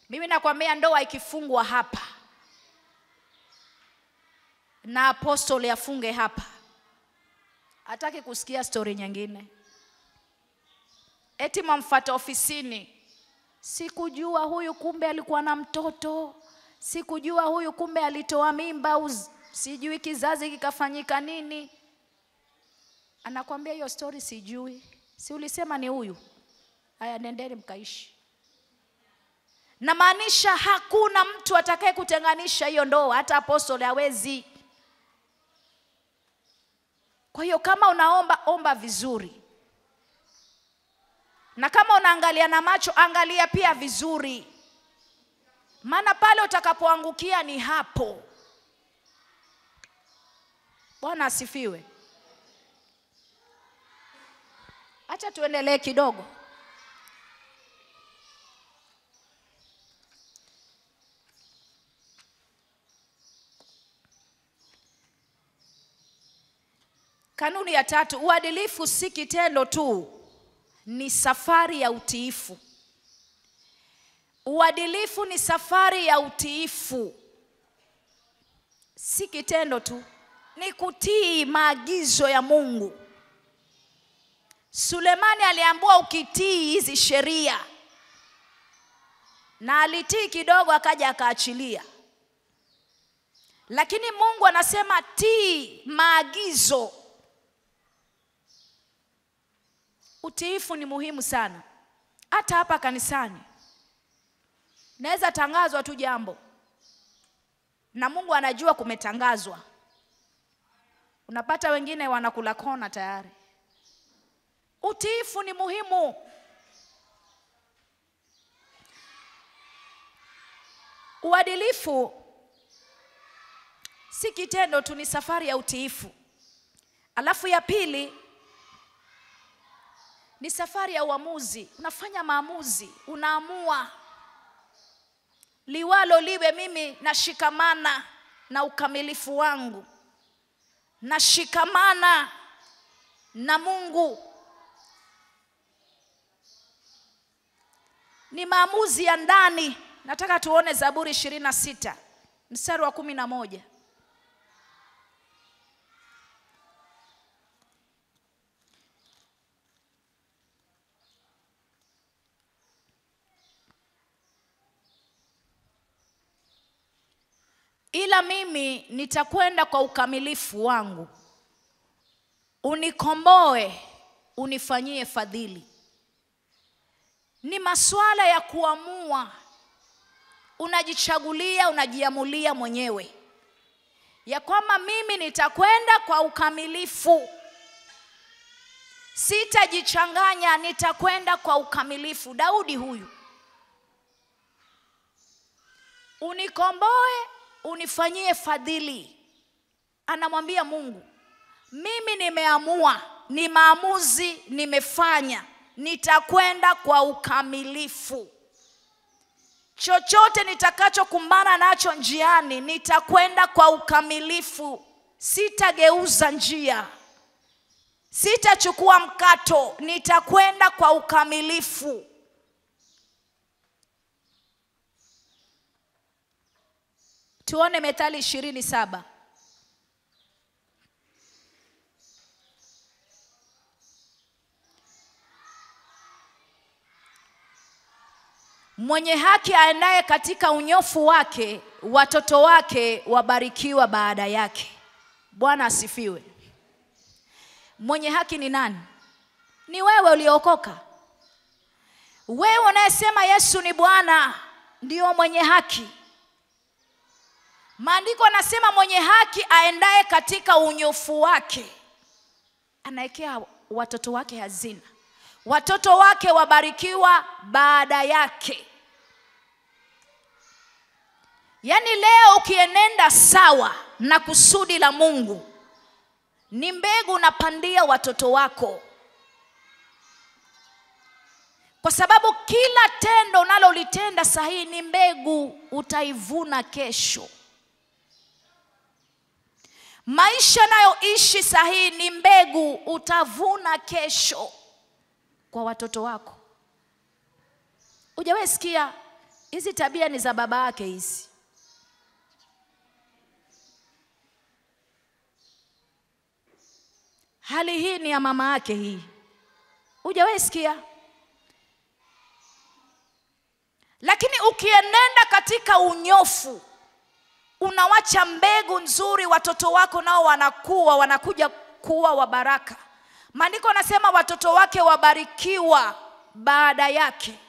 Mimi nakwambia ndoa ikifungwa hapa na apostoli afunge hapa, hataki kusikia story nyingine. Eti mamfuata ofisini, sikujua huyu kumbe alikuwa na mtoto, sikujua huyu kumbe alitoa mimba, sijui kizazi kikafanyika nini. Anakuambia hiyo story sijui. Si ulisema ni huyu? Haya, nendeni mkaishi. Na maanisha hakuna mtu atakaye kutenganisha hiyo ndoa, hata apostoli hawezi. Kwa hiyo kama unaomba, omba vizuri. Na kama unaangalia na macho, angalia pia vizuri. Maana pale utakapoangukia ni hapo. Bwana asifiwe. Acha tuendelee kidogo. Kanuni ya 3, uadilifu si kitendo tu, ni safari ya utiifu. Uadilifu ni safari ya utiifu. Si kitendo tu, ni kutii maagizo ya Mungu. Sulemani aliambiwa ukitii hizi sheria, na alitii kidogo akaja akaachilia. Lakini Mungu anasema tii maagizo. Utiifu ni muhimu sana. Hata hapa kanisani naweza tangazwa tu jambo na Mungu anajua kumetangazwa, unapata wengine wanakula kona tayari. Utiifu ni muhimu. Uadilifu si kitendo tu, ni safari ya utiifu. Alafu ya pili ni safari ya uamuzi. Unafanya maamuzi, unaamua liwalo liwe, mimi nashikamana na ukamilifu wangu, nashikamana na Mungu. Ni maamuzi ya ndani. Nataka tuone Zaburi 26 mstari wa 11. Ila mimi nitakwenda kwa ukamilifu wangu, unikomboe, unifanyie fadhili. Ni masuala ya kuamua. Unajichagulia, unajiamulia mwenyewe ya kwamba mimi nitakwenda kwa ukamilifu, sitajichanganya, nitakwenda kwa ukamilifu. Daudi huyu, unikomboe, unifanyie fadhili. Anamwambia Mungu, mimi nimeamua, ni maamuzi nimefanya, nitakwenda kwa ukamilifu. Chochote nitakachokumbana nacho njiani, nitakwenda kwa ukamilifu. Sitageuza njia, sitachukua mkato, nitakwenda kwa ukamilifu. Tuone Methali 27. Mwenye haki aendaye katika unyofu wake, watoto wake wabarikiwa baada yake. Bwana asifiwe. Mwenye haki ni nani? Ni wewe uliokoka. Wewe unayesema Yesu ni Bwana ndio mwenye haki. Maandiko yanasema mwenye haki aendaye katika unyofu wake anaekea watoto wake hazina, watoto wake wabarikiwa baada yake. Yaani leo ukienenda sawa na kusudi la Mungu, ni mbegu unapandia watoto wako. Kwa sababu kila tendo unalolitenda sahihi ni mbegu utaivuna kesho. Maisha nayoishi sahihi ni mbegu utavuna kesho kwa watoto wako. Hujawahi sikia hizi tabia ni za baba yake hizi? Hali hii ni ya mama yake hii. Hujawahi sikia? Lakini ukienenda katika unyofu, unawacha mbegu nzuri, watoto wako nao wanakuwa, wanakuja kuwa wa baraka. Maandiko yanasema watoto wake wabarikiwa baada yake.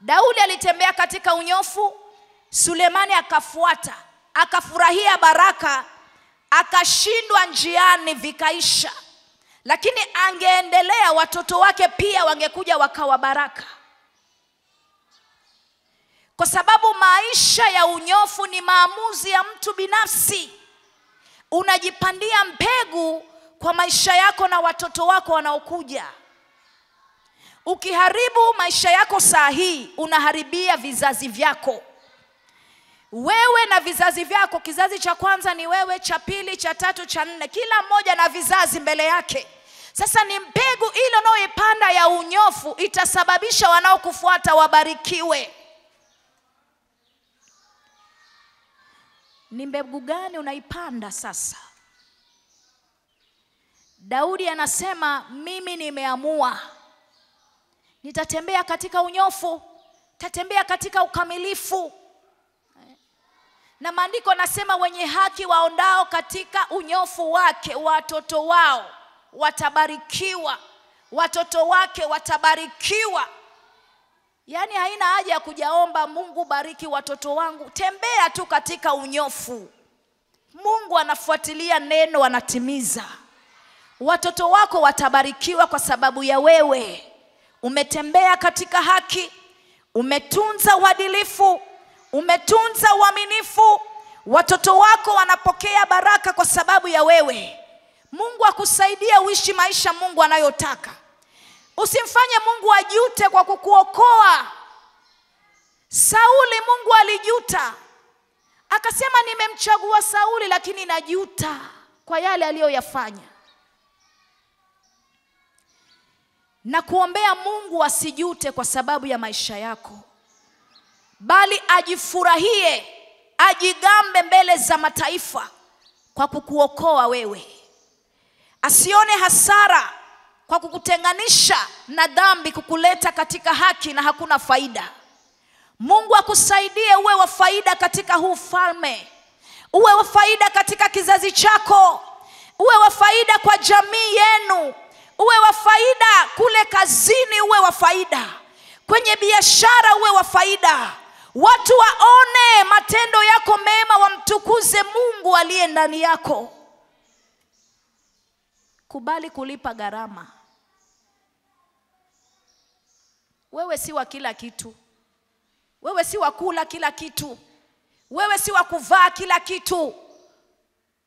Daudi alitembea katika unyofu, Sulemani akafuata, akafurahia baraka, akashindwa njiani vikaisha. Lakini angeendelea, watoto wake pia wangekuja wakawa baraka. Kwa sababu maisha ya unyofu ni maamuzi ya mtu binafsi. Unajipandia mbegu kwa maisha yako na watoto wako wanaokuja. Ukiharibu maisha yako saa hii, unaharibia vizazi vyako. Wewe na vizazi vyako, kizazi cha kwanza ni wewe, cha pili, cha tatu, cha nne, kila mmoja na vizazi mbele yake. Sasa ni mbegu ile unayoipanda ya unyofu itasababisha wanaokufuata wabarikiwe. Ni mbegu gani unaipanda sasa? Daudi anasema mimi nimeamua, nitatembea katika unyofu, nitatembea katika ukamilifu. Na maandiko nasema wenye haki waondao katika unyofu wake, watoto wao watabarikiwa, watoto wake watabarikiwa. Yaani haina haja ya kujaomba Mungu bariki watoto wangu. Tembea tu katika unyofu. Mungu anafuatilia neno, anatimiza. Watoto wako watabarikiwa kwa sababu ya wewe umetembea katika haki, umetunza uadilifu, umetunza uaminifu. Watoto wako wanapokea baraka kwa sababu ya wewe. Mungu akusaidie uishi maisha Mungu anayotaka. Usimfanye Mungu ajute kwa kukuokoa. Sauli Mungu alijuta, akasema nimemchagua Sauli lakini najuta kwa yale aliyoyafanya. Na kuombea Mungu asijute kwa sababu ya maisha yako, bali ajifurahie, ajigambe mbele za mataifa kwa kukuokoa wewe. Asione hasara kwa kukutenganisha na dhambi, kukuleta katika haki na hakuna faida. Mungu akusaidie uwe wa faida katika huu ufalme, uwe wa faida katika kizazi chako, uwe wa faida kwa jamii yenu, uwe wa faida kule kazini, uwe wa faida kwenye biashara, uwe wa faida. Watu waone matendo yako mema, wamtukuze Mungu aliye ndani yako. Kubali kulipa gharama. Wewe si wa kila kitu. Wewe si wa kula kila kitu. Wewe si wa kuvaa kila kitu.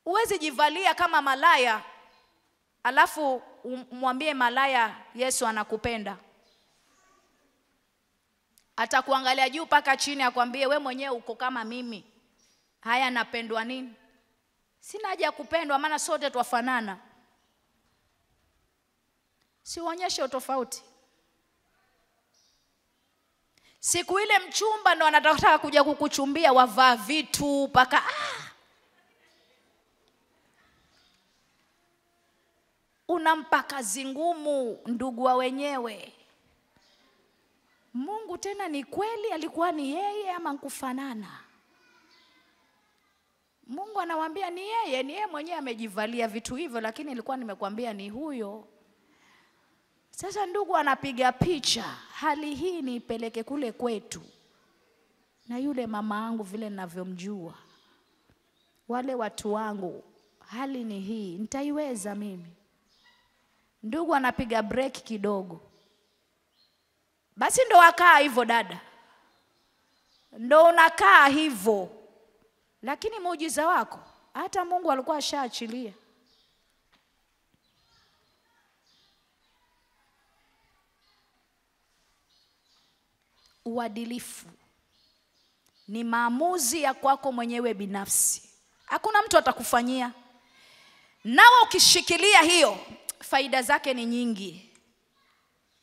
Uwezi jivalia kama malaya alafu umwambie malaya Yesu anakupenda. Atakuangalia juu paka chini akwambie we mwenyewe uko kama mimi. Haya, napendwa nini? Sina haja ya kupendwa, maana sote twafanana. Sionyeshe utofauti. Siku ile mchumba ndo anataka kuja kukuchumbia, wavaa vitu paka unampa kazi ngumu ndugu wa wenyewe. Mungu tena ni kweli alikuwa ni yeye ama nkufanana? Mungu anawaambia ni yeye mwenyewe amejivalia vitu hivyo, lakini nilikuwa nimekuambia ni huyo. Sasa ndugu anapiga picha, hali hii niipeleke kule kwetu na yule mama yangu vile ninavyomjua, wale watu wangu, hali ni hii, nitaiweza mimi? Ndugu anapiga break kidogo. Basi ndo wakaa hivyo dada, ndo unakaa hivyo. Lakini muujiza wako hata Mungu alikuwa ashaachilia. Uadilifu ni maamuzi ya kwako mwenyewe binafsi. Hakuna mtu atakufanyia. Nawe ukishikilia hiyo, faida zake ni nyingi.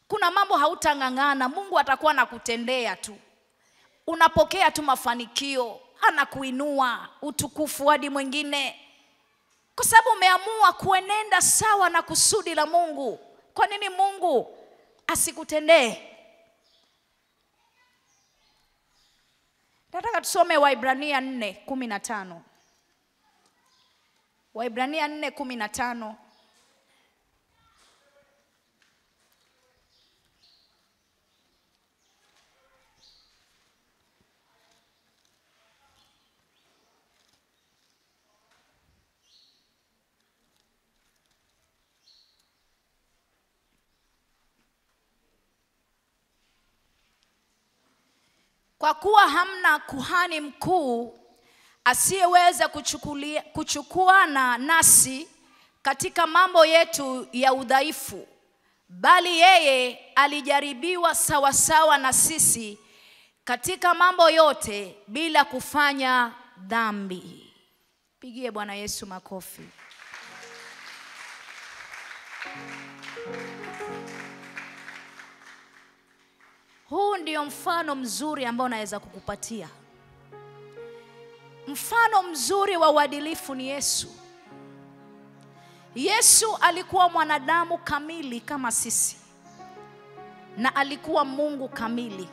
Kuna mambo hautangangana, Mungu atakuwa anakutendea tu. Unapokea tu mafanikio, anakuinua utukufu hadi mwingine. Kwa sababu umeamua kuenenda sawa na kusudi la Mungu. Kwa nini Mungu asikutendee? Nataka tusome Waibrania 4:15. Waibrania 4:15. Kwa kuwa hamna kuhani mkuu asiyeweza kuchukuana nasi katika mambo yetu ya udhaifu, bali yeye alijaribiwa sawasawa na sisi katika mambo yote bila kufanya dhambi. Pigie Bwana Yesu makofi. Huu ndio mfano mzuri ambao naweza kukupatia. Mfano mzuri wa uadilifu ni Yesu. Yesu alikuwa mwanadamu kamili kama sisi, na alikuwa Mungu kamili.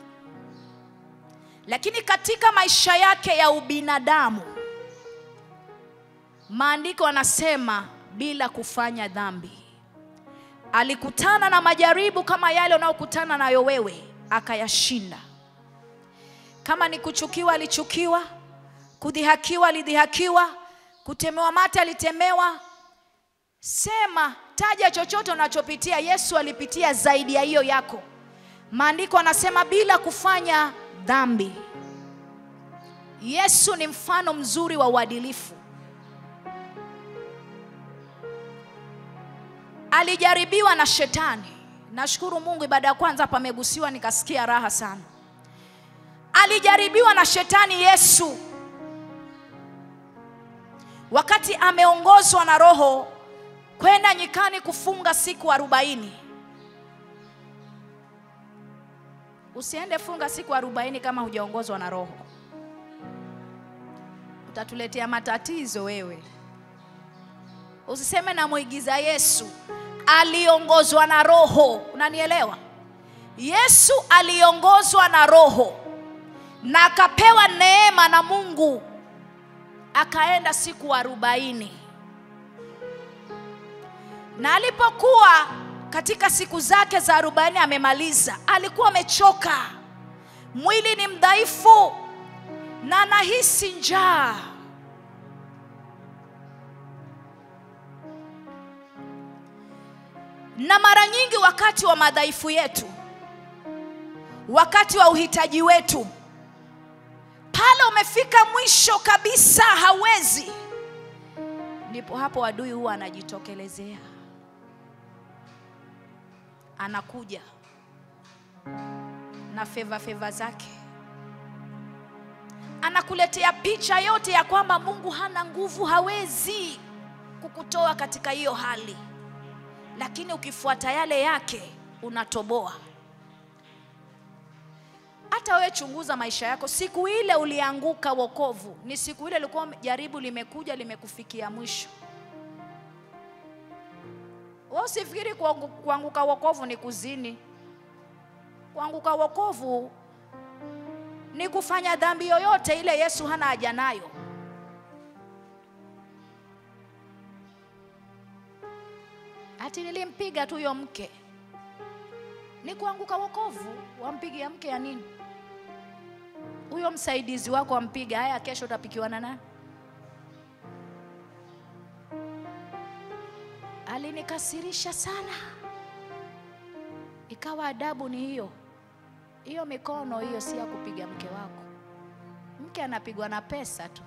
Lakini katika maisha yake ya ubinadamu, maandiko yanasema bila kufanya dhambi. Alikutana na majaribu kama yale unayokutana nayo wewe, akayashinda. Kama ni kuchukiwa, alichukiwa; kudhihakiwa, alidhihakiwa; kutemewa mate, alitemewa. Sema, taja chochote unachopitia, Yesu alipitia zaidi ya hiyo yako. Maandiko anasema bila kufanya dhambi. Yesu ni mfano mzuri wa uadilifu. Alijaribiwa na shetani. Nashukuru Mungu, ibada ya kwanza pamegusiwa nikasikia raha sana. Alijaribiwa na shetani Yesu wakati ameongozwa na Roho kwenda nyikani kufunga siku 40. Usiende funga siku 40 kama hujaongozwa na Roho. Utatuletea matatizo wewe. Usiseme na muigiza Yesu. Aliongozwa na Roho. Unanielewa? Yesu aliongozwa na Roho na akapewa neema na Mungu, akaenda siku 40. Na alipokuwa katika siku zake za 40 amemaliza, alikuwa amechoka, mwili ni mdhaifu na anahisi njaa. Na mara nyingi wakati wa madhaifu yetu, wakati wa uhitaji wetu, pale umefika mwisho kabisa, hawezi, ndipo hapo adui huwa anajitokelezea. Anakuja na feva zake, anakuletea picha yote ya kwamba Mungu hana nguvu, hawezi kukutoa katika hiyo hali. Lakini ukifuata yale yake unatoboa. Hata wewe chunguza maisha yako. Siku ile ulianguka, wokovu ni siku ile ilikuwa jaribu limekuja limekufikia mwisho. Wewe usifikiri kuanguka wokovu ni kuzini. Kuanguka wokovu ni kufanya dhambi yoyote ile Yesu hana haja nayo. Ati nilimpiga tu huyo mke, ni kuanguka wokovu. Wampigia mke ya nini? Huyo msaidizi wako wampiga, haya kesho utapikiwa na nani? Alinikasirisha sana. Ikawa adabu ni hiyo. Hiyo mikono hiyo si ya kupiga mke wako. Mke anapigwa na pesa tu.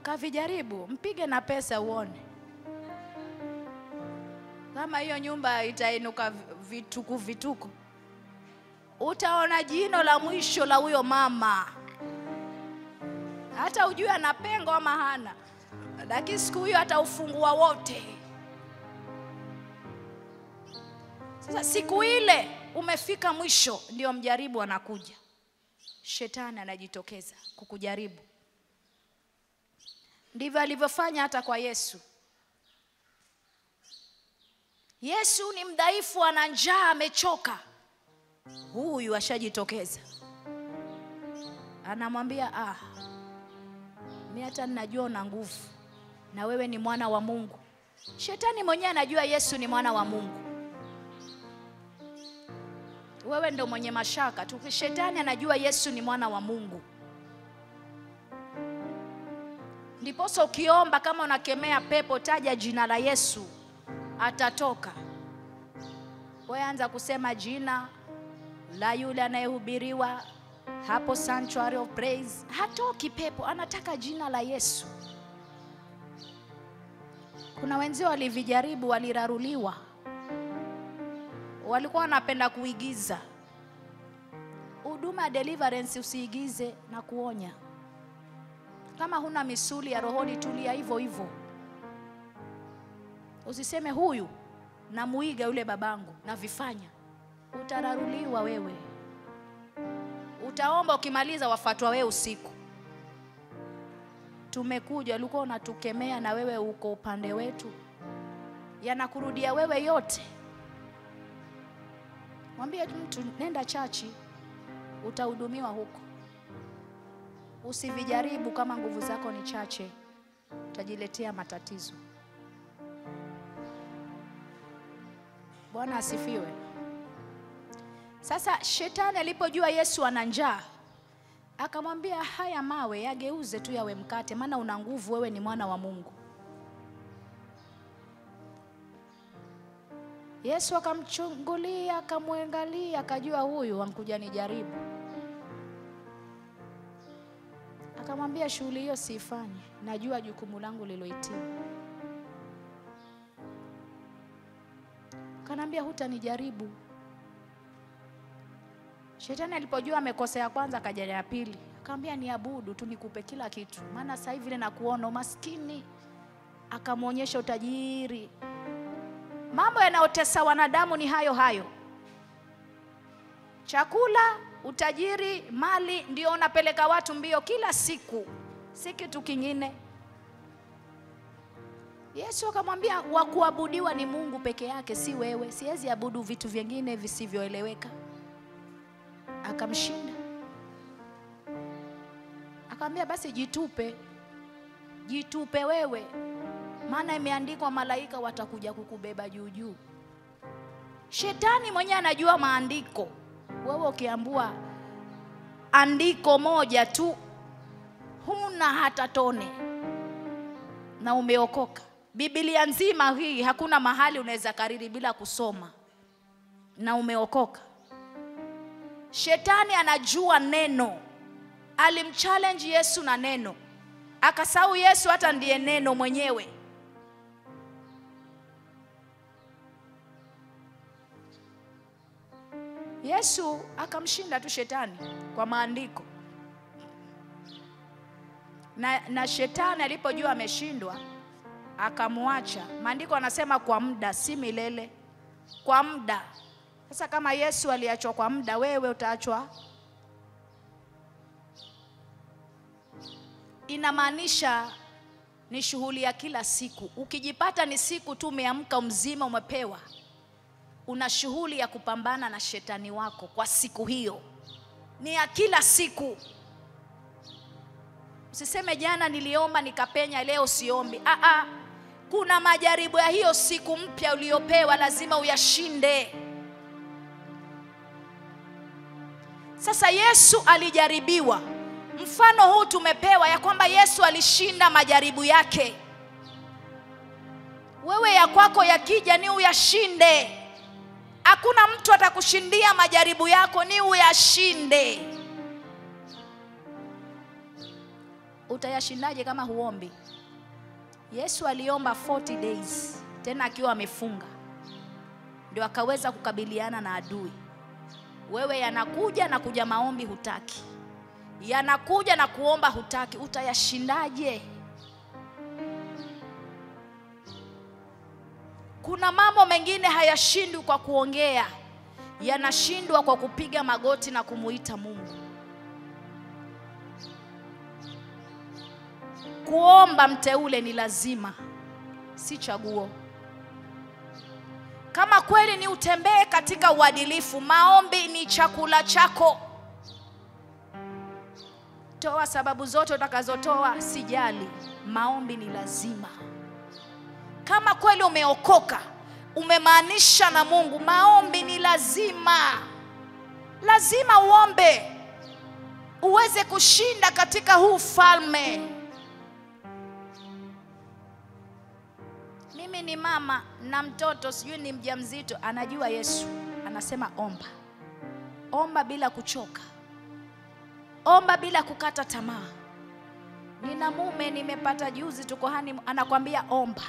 Kavijaribu, mpige na pesa uone. Kama hiyo nyumba itainuka vituko, utaona jino la mwisho la huyo mama. Hata ujue ana pengo ama hana, lakini siku hiyo ataufungua wote. Sasa siku ile umefika mwisho, ndio mjaribu anakuja. Shetani anajitokeza kukujaribu. Ndivyo alivyofanya hata kwa Yesu. Yesu ni mdhaifu, ana njaa, amechoka. Huyu ashajitokeza. Anamwambia, mimi hata ninajua una nguvu na wewe ni mwana wa Mungu. Shetani mwenyewe anajua Yesu ni mwana wa Mungu. Wewe ndio mwenye mashaka tu. Shetani anajua Yesu ni mwana wa Mungu. Ndiposa ukiomba kama unakemea pepo, taja jina la Yesu, atatoka. Wewe anza kusema jina la yule anayehubiriwa hapo Sanctuary of Praise, hatoki pepo, anataka jina la Yesu. Kuna wenzao walivijaribu, waliraruliwa. Walikuwa wanapenda kuigiza. Huduma deliverance usiigize na kuonya. Kama huna misuli ya rohoni, tulia hivyo hivyo. Usiseme huyu na muiga yule babangu na vifanya. Utararuliwa wewe. Utaomba ukimaliza wafatwa wewe usiku. Tumekuja ulikuwa unatukemea na wewe uko upande wetu. Yanakurudia wewe yote. Mwambie mtu nenda chachi, utahudumiwa huko. Usivijaribu kama nguvu zako ni chache, utajiletea matatizo. Bwana asifiwe. Sasa shetani alipojua Yesu ana njaa, akamwambia haya mawe yageuze tu yawe mkate, maana una nguvu, wewe ni mwana wa Mungu. Yesu akamchungulia, akamwangalia, akajua huyu amkuja nijaribu. Akamwambia shughuli hiyo siifanye, najua jukumu langu liloitimu. Kanambia hutanijaribu. Shetani alipojua amekosea kwanza, akaja ya pili. Akamwambia niabudu tu nikupe kila kitu, maana sasa hivi nakuona maskini. Akamuonyesha utajiri. Mambo yanayotesa wanadamu ni hayo hayo. Chakula, utajiri, mali ndio unapeleka watu mbio kila siku. Si kitu kingine. Yesu akamwambia wa kuabudiwa ni Mungu peke yake, si wewe. Siwezi abudu vitu vingine visivyoeleweka. Akamshinda. Akamwambia basi jitupe. Jitupe wewe. Maana imeandikwa malaika watakuja kukubeba juu juu. Shetani mwenyewe anajua maandiko. Wewe ukiambua andiko moja tu, huna hata tone na umeokoka. Biblia nzima hii hakuna mahali unaweza kariri bila kusoma na umeokoka. Shetani anajua neno. Alimchallenge Yesu na neno. Akasahau Yesu hata ndiye neno mwenyewe. Yesu akamshinda tu shetani kwa maandiko. Na shetani alipojua ameshindwa, akamwacha. Maandiko anasema kwa muda, si milele. Kwa muda. Sasa kama Yesu aliachwa kwa muda, wewe utaachwa. Inamaanisha ni shughuli ya kila siku. Ukijipata ni siku tu umeamka mzima umepewa, una shughuli ya kupambana na shetani wako kwa siku hiyo. Ni ya kila siku. Usiseme jana niliomba nikapenya, leo siombi. Kuna majaribu ya hiyo siku mpya uliopewa, lazima uyashinde. Sasa Yesu alijaribiwa. Mfano huu tumepewa ya kwamba Yesu alishinda majaribu yake. Wewe ya kwako yakija ni uyashinde. Hakuna mtu atakushindia majaribu yako, ni uyashinde. Utayashindaje kama huombi? Yesu aliomba 40 days, tena akiwa amefunga, ndio akaweza kukabiliana na adui. Wewe yanakuja na kuja maombi hutaki, yanakuja na kuomba hutaki, utayashindaje? Kuna mambo mengine hayashindwi kwa kuongea, yanashindwa kwa kupiga magoti na kumuita Mungu. Kuomba mteule ni lazima, si chaguo. Kama kweli ni utembee katika uadilifu, maombi ni chakula chako. Toa sababu zote utakazotoa, sijali. Maombi ni lazima. Kama kweli umeokoka, umemaanisha na Mungu, maombi ni lazima. Lazima uombe uweze kushinda katika huu ufalme. Mimi ni mama na mtoto, sijui ni mjamzito, anajua Yesu anasema omba. Omba bila kuchoka. Omba bila kukata tamaa. Nina mume nimepata juzi, tuko hani, anakuambia omba.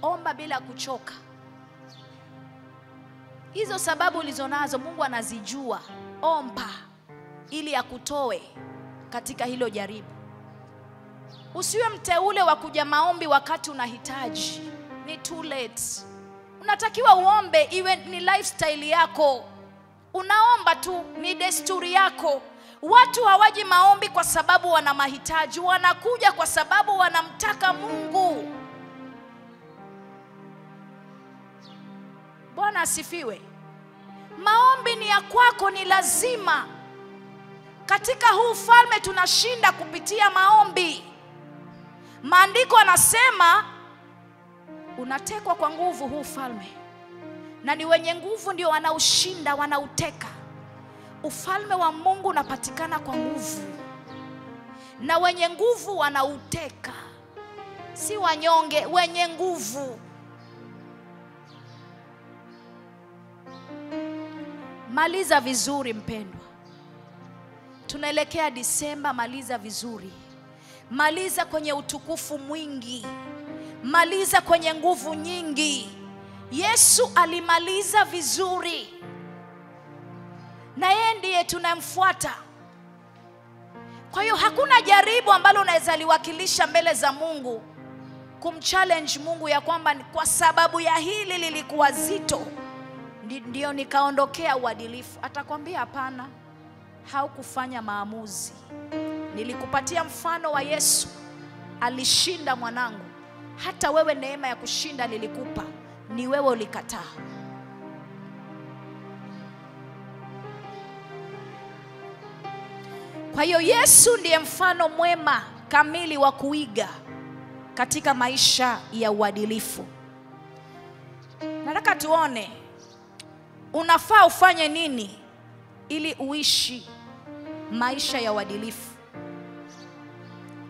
Omba bila kuchoka. Hizo sababu ulizonazo Mungu anazijua. Omba ili akutoe katika hilo jaribu. Usiwe mteule wa kuja maombi wakati unahitaji. Ni too late. Unatakiwa uombe iwe ni lifestyle yako. Unaomba tu, ni desturi yako. Watu hawaji maombi kwa sababu wana mahitaji, wanakuja kwa sababu wanamtaka Mungu. Bwana asifiwe. Maombi ni ya kwako, ni lazima. Katika huu ufalme tunashinda kupitia maombi. Maandiko yanasema unatekwa kwa nguvu huu ufalme, na ni wenye nguvu ndio wanaushinda, wanauteka. Ufalme wa Mungu unapatikana kwa nguvu, na wenye nguvu wanauteka. Si wanyonge, wenye nguvu. Maliza vizuri mpendwa. Tunaelekea Disemba, maliza vizuri. Maliza kwenye utukufu mwingi. Maliza kwenye nguvu nyingi. Yesu alimaliza vizuri, na yeye ndiye tunamfuata. Kwa hiyo hakuna jaribu ambalo unaweza liwakilisha mbele za Mungu kumchallenge Mungu ya kwamba kwa sababu ya hili lilikuwa zito ndio nikaondokea uadilifu. Atakwambia hapana, haukufanya maamuzi. Nilikupatia mfano wa Yesu, alishinda mwanangu. Hata wewe neema ya kushinda nilikupa, ni wewe ulikataa. Kwa hiyo Yesu ndiye mfano mwema kamili wa kuiga katika maisha ya uadilifu. Nataka tuone unafaa ufanye nini ili uishi maisha ya uadilifu,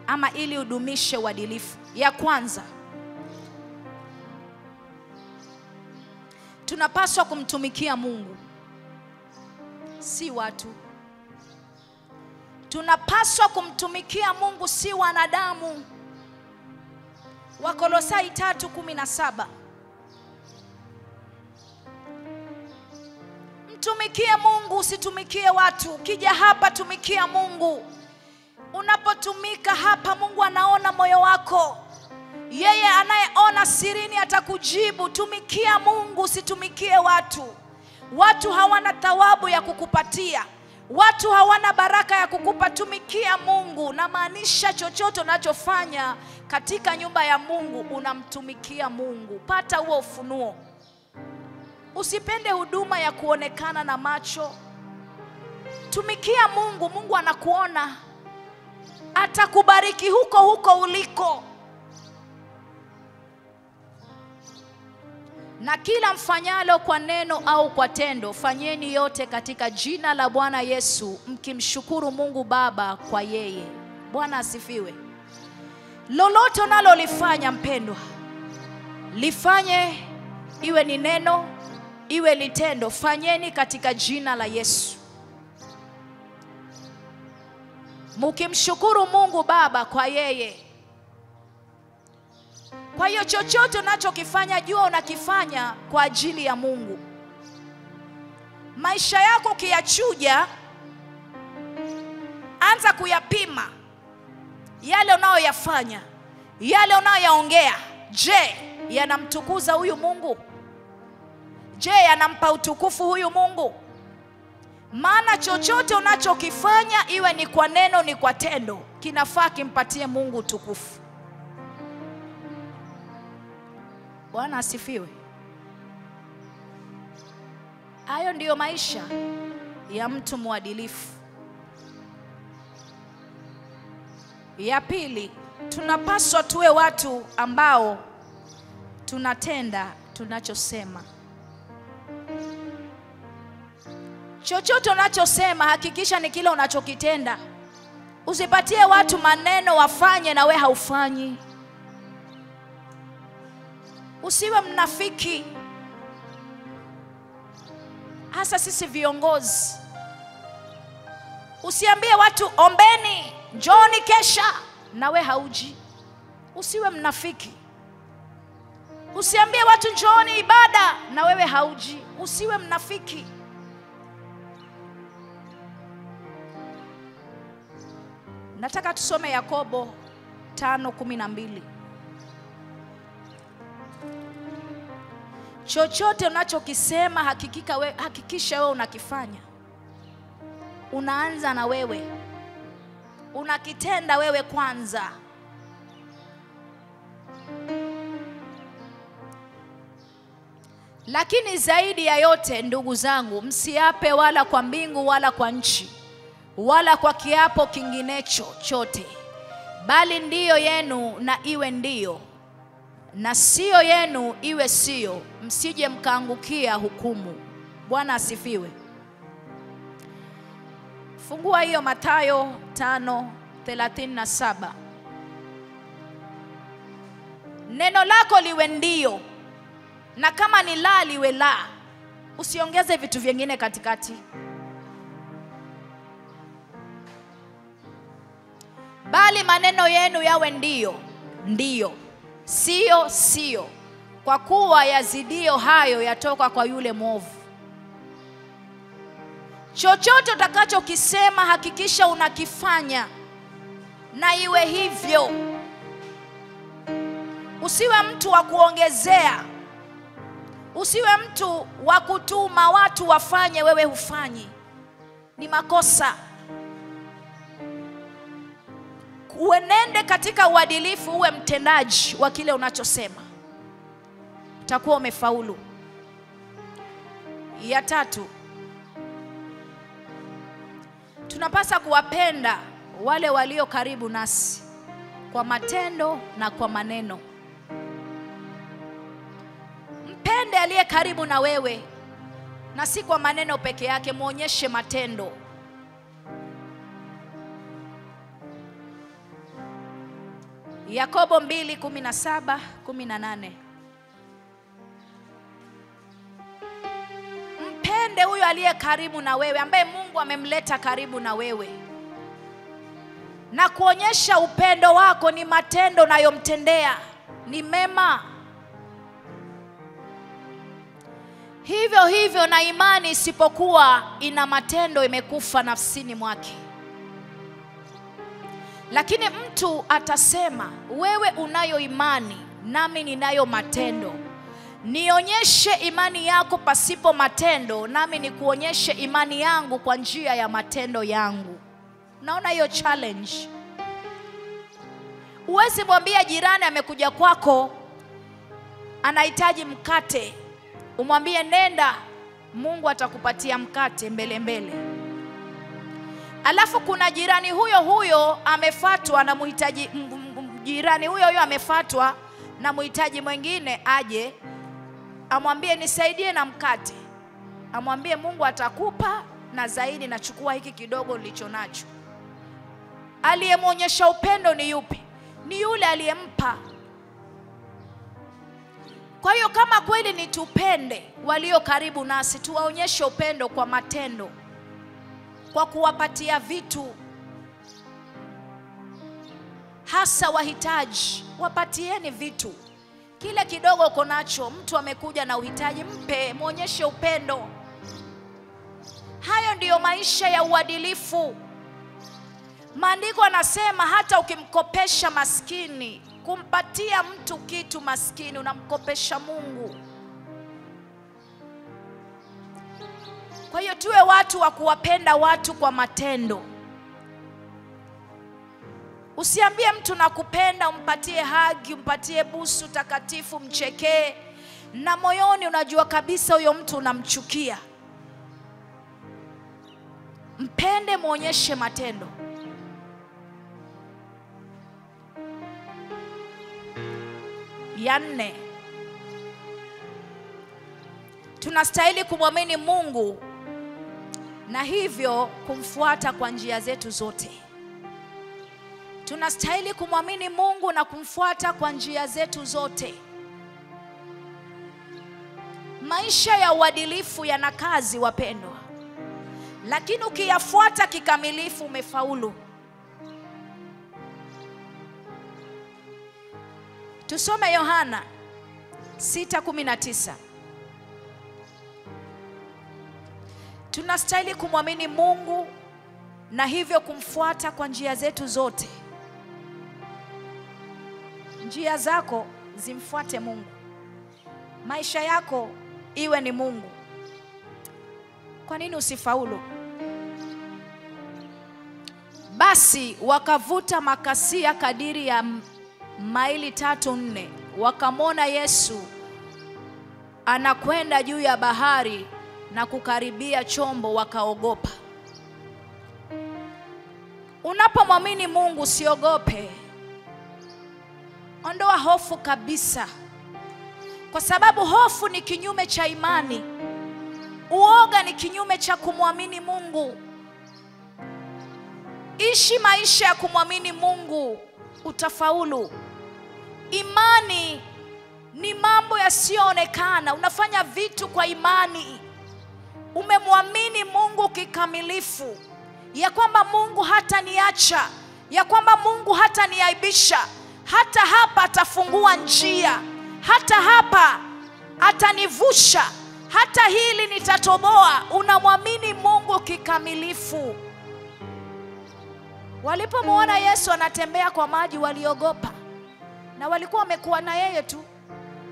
ama ili udumishe uadilifu. Ya kwanza, tunapaswa kumtumikia Mungu, si watu. Tunapaswa kumtumikia Mungu, si wanadamu. Wakolosai 3:17. Mtumikie Mungu, usitumikie watu. Ukija hapa tumikia Mungu. Unapotumika hapa, Mungu anaona moyo wako. Yeye anayeona sirini atakujibu. Tumikia Mungu, usitumikie watu. Watu hawana thawabu ya kukupatia. Watu hawana baraka ya kukupa. Tumikia Mungu. Na maanisha chochote unachofanya katika nyumba ya Mungu unamtumikia Mungu. Pata huo ufunuo. Usipende huduma ya kuonekana na macho. Tumikia Mungu. Mungu anakuona, atakubariki huko huko uliko. Na kila mfanyalo kwa neno au kwa tendo, fanyeni yote katika jina la Bwana Yesu, mkimshukuru Mungu Baba kwa yeye. Bwana asifiwe. Lolote unalolifanya mpendwa, lifanye iwe ni neno, iwe ni tendo, fanyeni katika jina la Yesu, mkimshukuru Mungu Baba kwa yeye. Kwa hiyo chochote unachokifanya, jua unakifanya kwa ajili ya Mungu. Maisha yako ukiyachuja, anza kuyapima yale unayoyafanya, yale unayoyaongea. Je, yanamtukuza huyu Mungu? Je, yanampa utukufu huyu Mungu? Maana chochote unachokifanya, iwe ni kwa neno, ni kwa tendo, kinafaa kimpatie Mungu utukufu. Bwana asifiwe. Hayo ndiyo maisha ya mtu mwadilifu. Ya pili, tunapaswa tuwe watu ambao tunatenda tunachosema. Chochote unachosema, hakikisha ni kile unachokitenda. Usipatie watu maneno wafanye na we haufanyi. Usiwe mnafiki. Hasa sisi viongozi. Usiambie watu ombeni, njooni kesha, na we hauji. Usiwe mnafiki. Usiambie watu njooni ibada, na wewe hauji. Usiwe mnafiki. Nataka tusome Yakobo 5:12. Chochote unachokisema hakikisha wewe unakifanya. Unaanza na wewe. Unakitenda wewe kwanza. Lakini zaidi ya yote ndugu zangu, msiape wala kwa mbingu wala kwa nchi wala kwa kiapo kinginecho chote, bali ndiyo yenu na iwe ndiyo, na sio yenu iwe sio, msije mkaangukia hukumu. Bwana asifiwe. Fungua hiyo Mathayo 5:37. Neno lako liwe ndiyo, na kama ni la liwe la. Usiongeze vitu vingine katikati. Bali maneno yenu yawe ndiyo, ndiyo, sio, sio, kwa kuwa yazidio hayo yatoka kwa yule mwovu. Chochote utakachokisema hakikisha unakifanya, na iwe hivyo. Usiwe mtu wa kuongezea. Usiwe mtu wa kutuma watu wafanye wewe hufanyi. Ni makosa. Uenende katika uadilifu, uwe mtendaji wa kile unachosema. Utakuwa umefaulu. Ya 3, tunapaswa kuwapenda wale walio karibu nasi kwa matendo na kwa maneno. Mpende aliye karibu na wewe, na si kwa maneno peke yake, muonyeshe matendo. Yakobo 2:17-18. Mpende huyo aliye karibu na wewe, ambaye Mungu amemleta karibu na wewe. Na kuonyesha upendo wako ni matendo unayomtendea, ni mema. Hivyo hivyo na imani isipokuwa ina matendo imekufa nafsini mwake. Lakini mtu atasema, wewe unayo imani, nami ninayo matendo. Nionyeshe imani yako pasipo matendo, nami nikuonyeshe imani yangu kwa njia ya matendo yangu. Naona hiyo challenge. Uwezi mwambia jirani amekuja kwako anahitaji mkate, umwambie nenda, Mungu atakupatia mkate mbele mbele. Alafu kuna jirani huyo amefatwa na muhitaji, jirani huyo amefatwa na muhitaji mwingine aje, amwambie nisaidie na mkate. Amwambie Mungu atakupa na zaidi, na chukua hiki kidogo nilicho nacho. Aliyemwonyesha upendo ni yupi? Ni yule aliyempa. Kwa hiyo kama kweli ni tupende walio karibu nasi, tuwaonyeshe upendo kwa matendo, kwa kuwapatia vitu, hasa wahitaji. Wapatieni vitu. Kile kidogo uko nacho, mtu amekuja na uhitaji, mpe, muonyeshe upendo. Hayo ndiyo maisha ya uadilifu. Maandiko anasema hata ukimkopesha maskini, kumpatia mtu kitu maskini, unamkopesha Mungu. Kwa hiyo tuwe watu wa kuwapenda watu kwa matendo. Usiambie mtu nakupenda, umpatie hagi, umpatie busu takatifu, mchekee, na moyoni unajua kabisa huyo mtu unamchukia. Mpende, muonyeshe matendo. Ya 4, tunastahili kumwamini Mungu na hivyo kumfuata kwa njia zetu zote. Tunastahili kumwamini Mungu na kumfuata kwa njia zetu zote. Maisha ya uadilifu yana kazi wapendwa, lakini ukiyafuata kikamilifu umefaulu. Tusome Yohana 6:19. Tunastahili kumwamini Mungu na hivyo kumfuata kwa njia zetu zote. njia zako zimfuate Mungu. Maisha yako iwe ni Mungu. Kwa nini usifaulu? Basi wakavuta makasia kadiri ya maili 3-4, wakamwona Yesu anakwenda juu ya bahari na kukaribia chombo, wakaogopa. Unapomwamini Mungu usiogope. Ondoa hofu kabisa, kwa sababu hofu ni kinyume cha imani. Uoga ni kinyume cha kumwamini Mungu. Ishi maisha ya kumwamini Mungu, utafaulu. Imani ni mambo yasiyoonekana. Unafanya vitu kwa imani. Umemwamini Mungu kikamilifu, ya kwamba Mungu hataniacha, ya kwamba Mungu hataniaibisha. Hata hapa atafungua njia, hata hapa atanivusha, hata hili nitatoboa. Unamwamini Mungu kikamilifu. Walipomwona Yesu anatembea kwa maji waliogopa, na walikuwa wamekuwa na yeye tu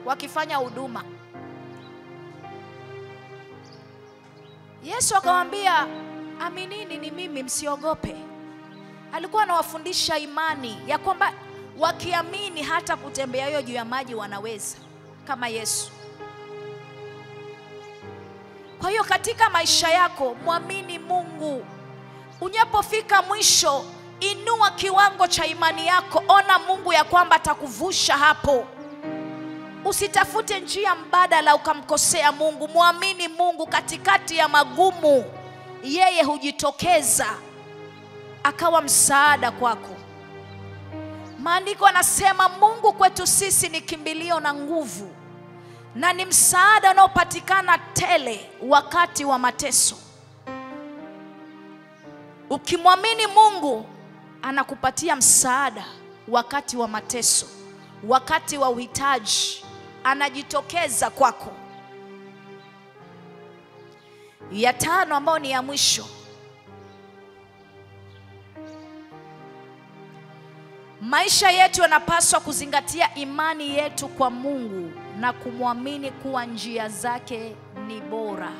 wakifanya huduma. Yesu akamwambia, aminini ni mimi, msiogope. Alikuwa anawafundisha imani, ya kwamba wakiamini hata kutembea hiyo juu ya maji wanaweza, kama Yesu. Kwa hiyo katika maisha yako mwamini Mungu. Unapofika mwisho, inua kiwango cha imani yako. Ona Mungu ya kwamba atakuvusha hapo. Usitafute njia mbadala ukamkosea Mungu. Muamini Mungu katikati ya magumu. Yeye hujitokeza akawa msaada kwako. Maandiko yanasema Mungu kwetu sisi ni kimbilio na nguvu, na ni msaada unaopatikana tele wakati wa mateso. Ukimwamini Mungu, anakupatia msaada wakati wa mateso, wakati wa uhitaji, anajitokeza kwako. Ya 5 ambayo ni ya mwisho, maisha yetu yanapaswa kuzingatia imani yetu kwa Mungu na kumwamini kuwa njia zake ni bora.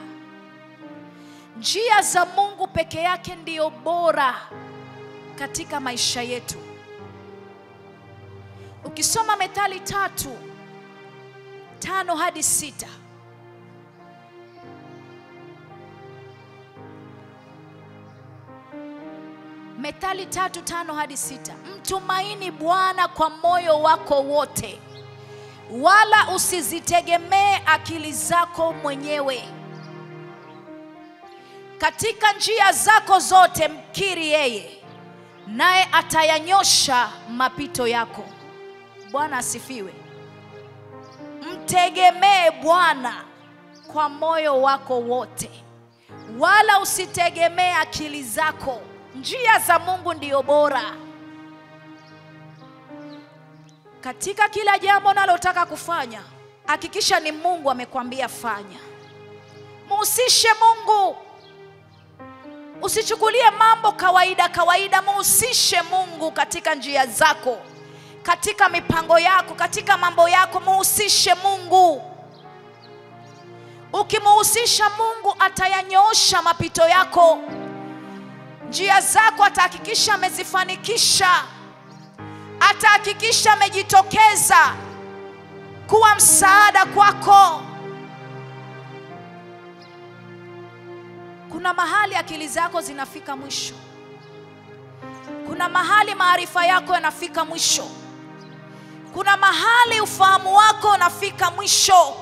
Njia za Mungu peke yake ndiyo bora katika maisha yetu. Ukisoma Methali 3:5-6, Methali 3:5-6, mtumaini Bwana kwa moyo wako wote, wala usizitegemee akili zako mwenyewe. Katika njia zako zote mkiri yeye, naye atayanyosha mapito yako. Bwana asifiwe. Mtegemee Bwana kwa moyo wako wote, wala usitegemee akili zako. Njia za Mungu ndiyo bora. Katika kila jambo unalotaka kufanya, hakikisha ni Mungu amekwambia fanya. Muhusishe Mungu. Usichukulie mambo kawaida kawaida. Muhusishe Mungu katika njia zako, katika mipango yako, katika mambo yako. Muhusishe Mungu. Ukimuhusisha Mungu, atayanyoosha mapito yako. Njia zako atahakikisha amezifanikisha. Atahakikisha amejitokeza kuwa msaada kwako. Kuna mahali akili zako zinafika mwisho. Kuna mahali maarifa yako yanafika mwisho. Kuna mahali ufahamu wako unafika mwisho.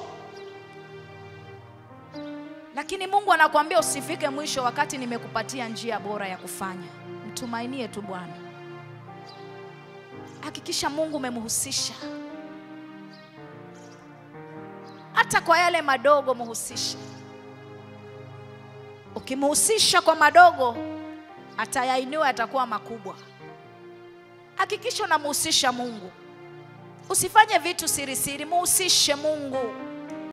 Lakini Mungu anakuambia usifike mwisho wakati nimekupatia njia bora ya kufanya. Mtumainie tu Bwana. Hakikisha Mungu umemhusisha. Hata kwa yale madogo muhusishe. Ukimhusisha kwa madogo, atayainua yatakuwa makubwa. Hakikisha unamhusisha Mungu. Usifanye vitu siri siri, muhusishe Mungu.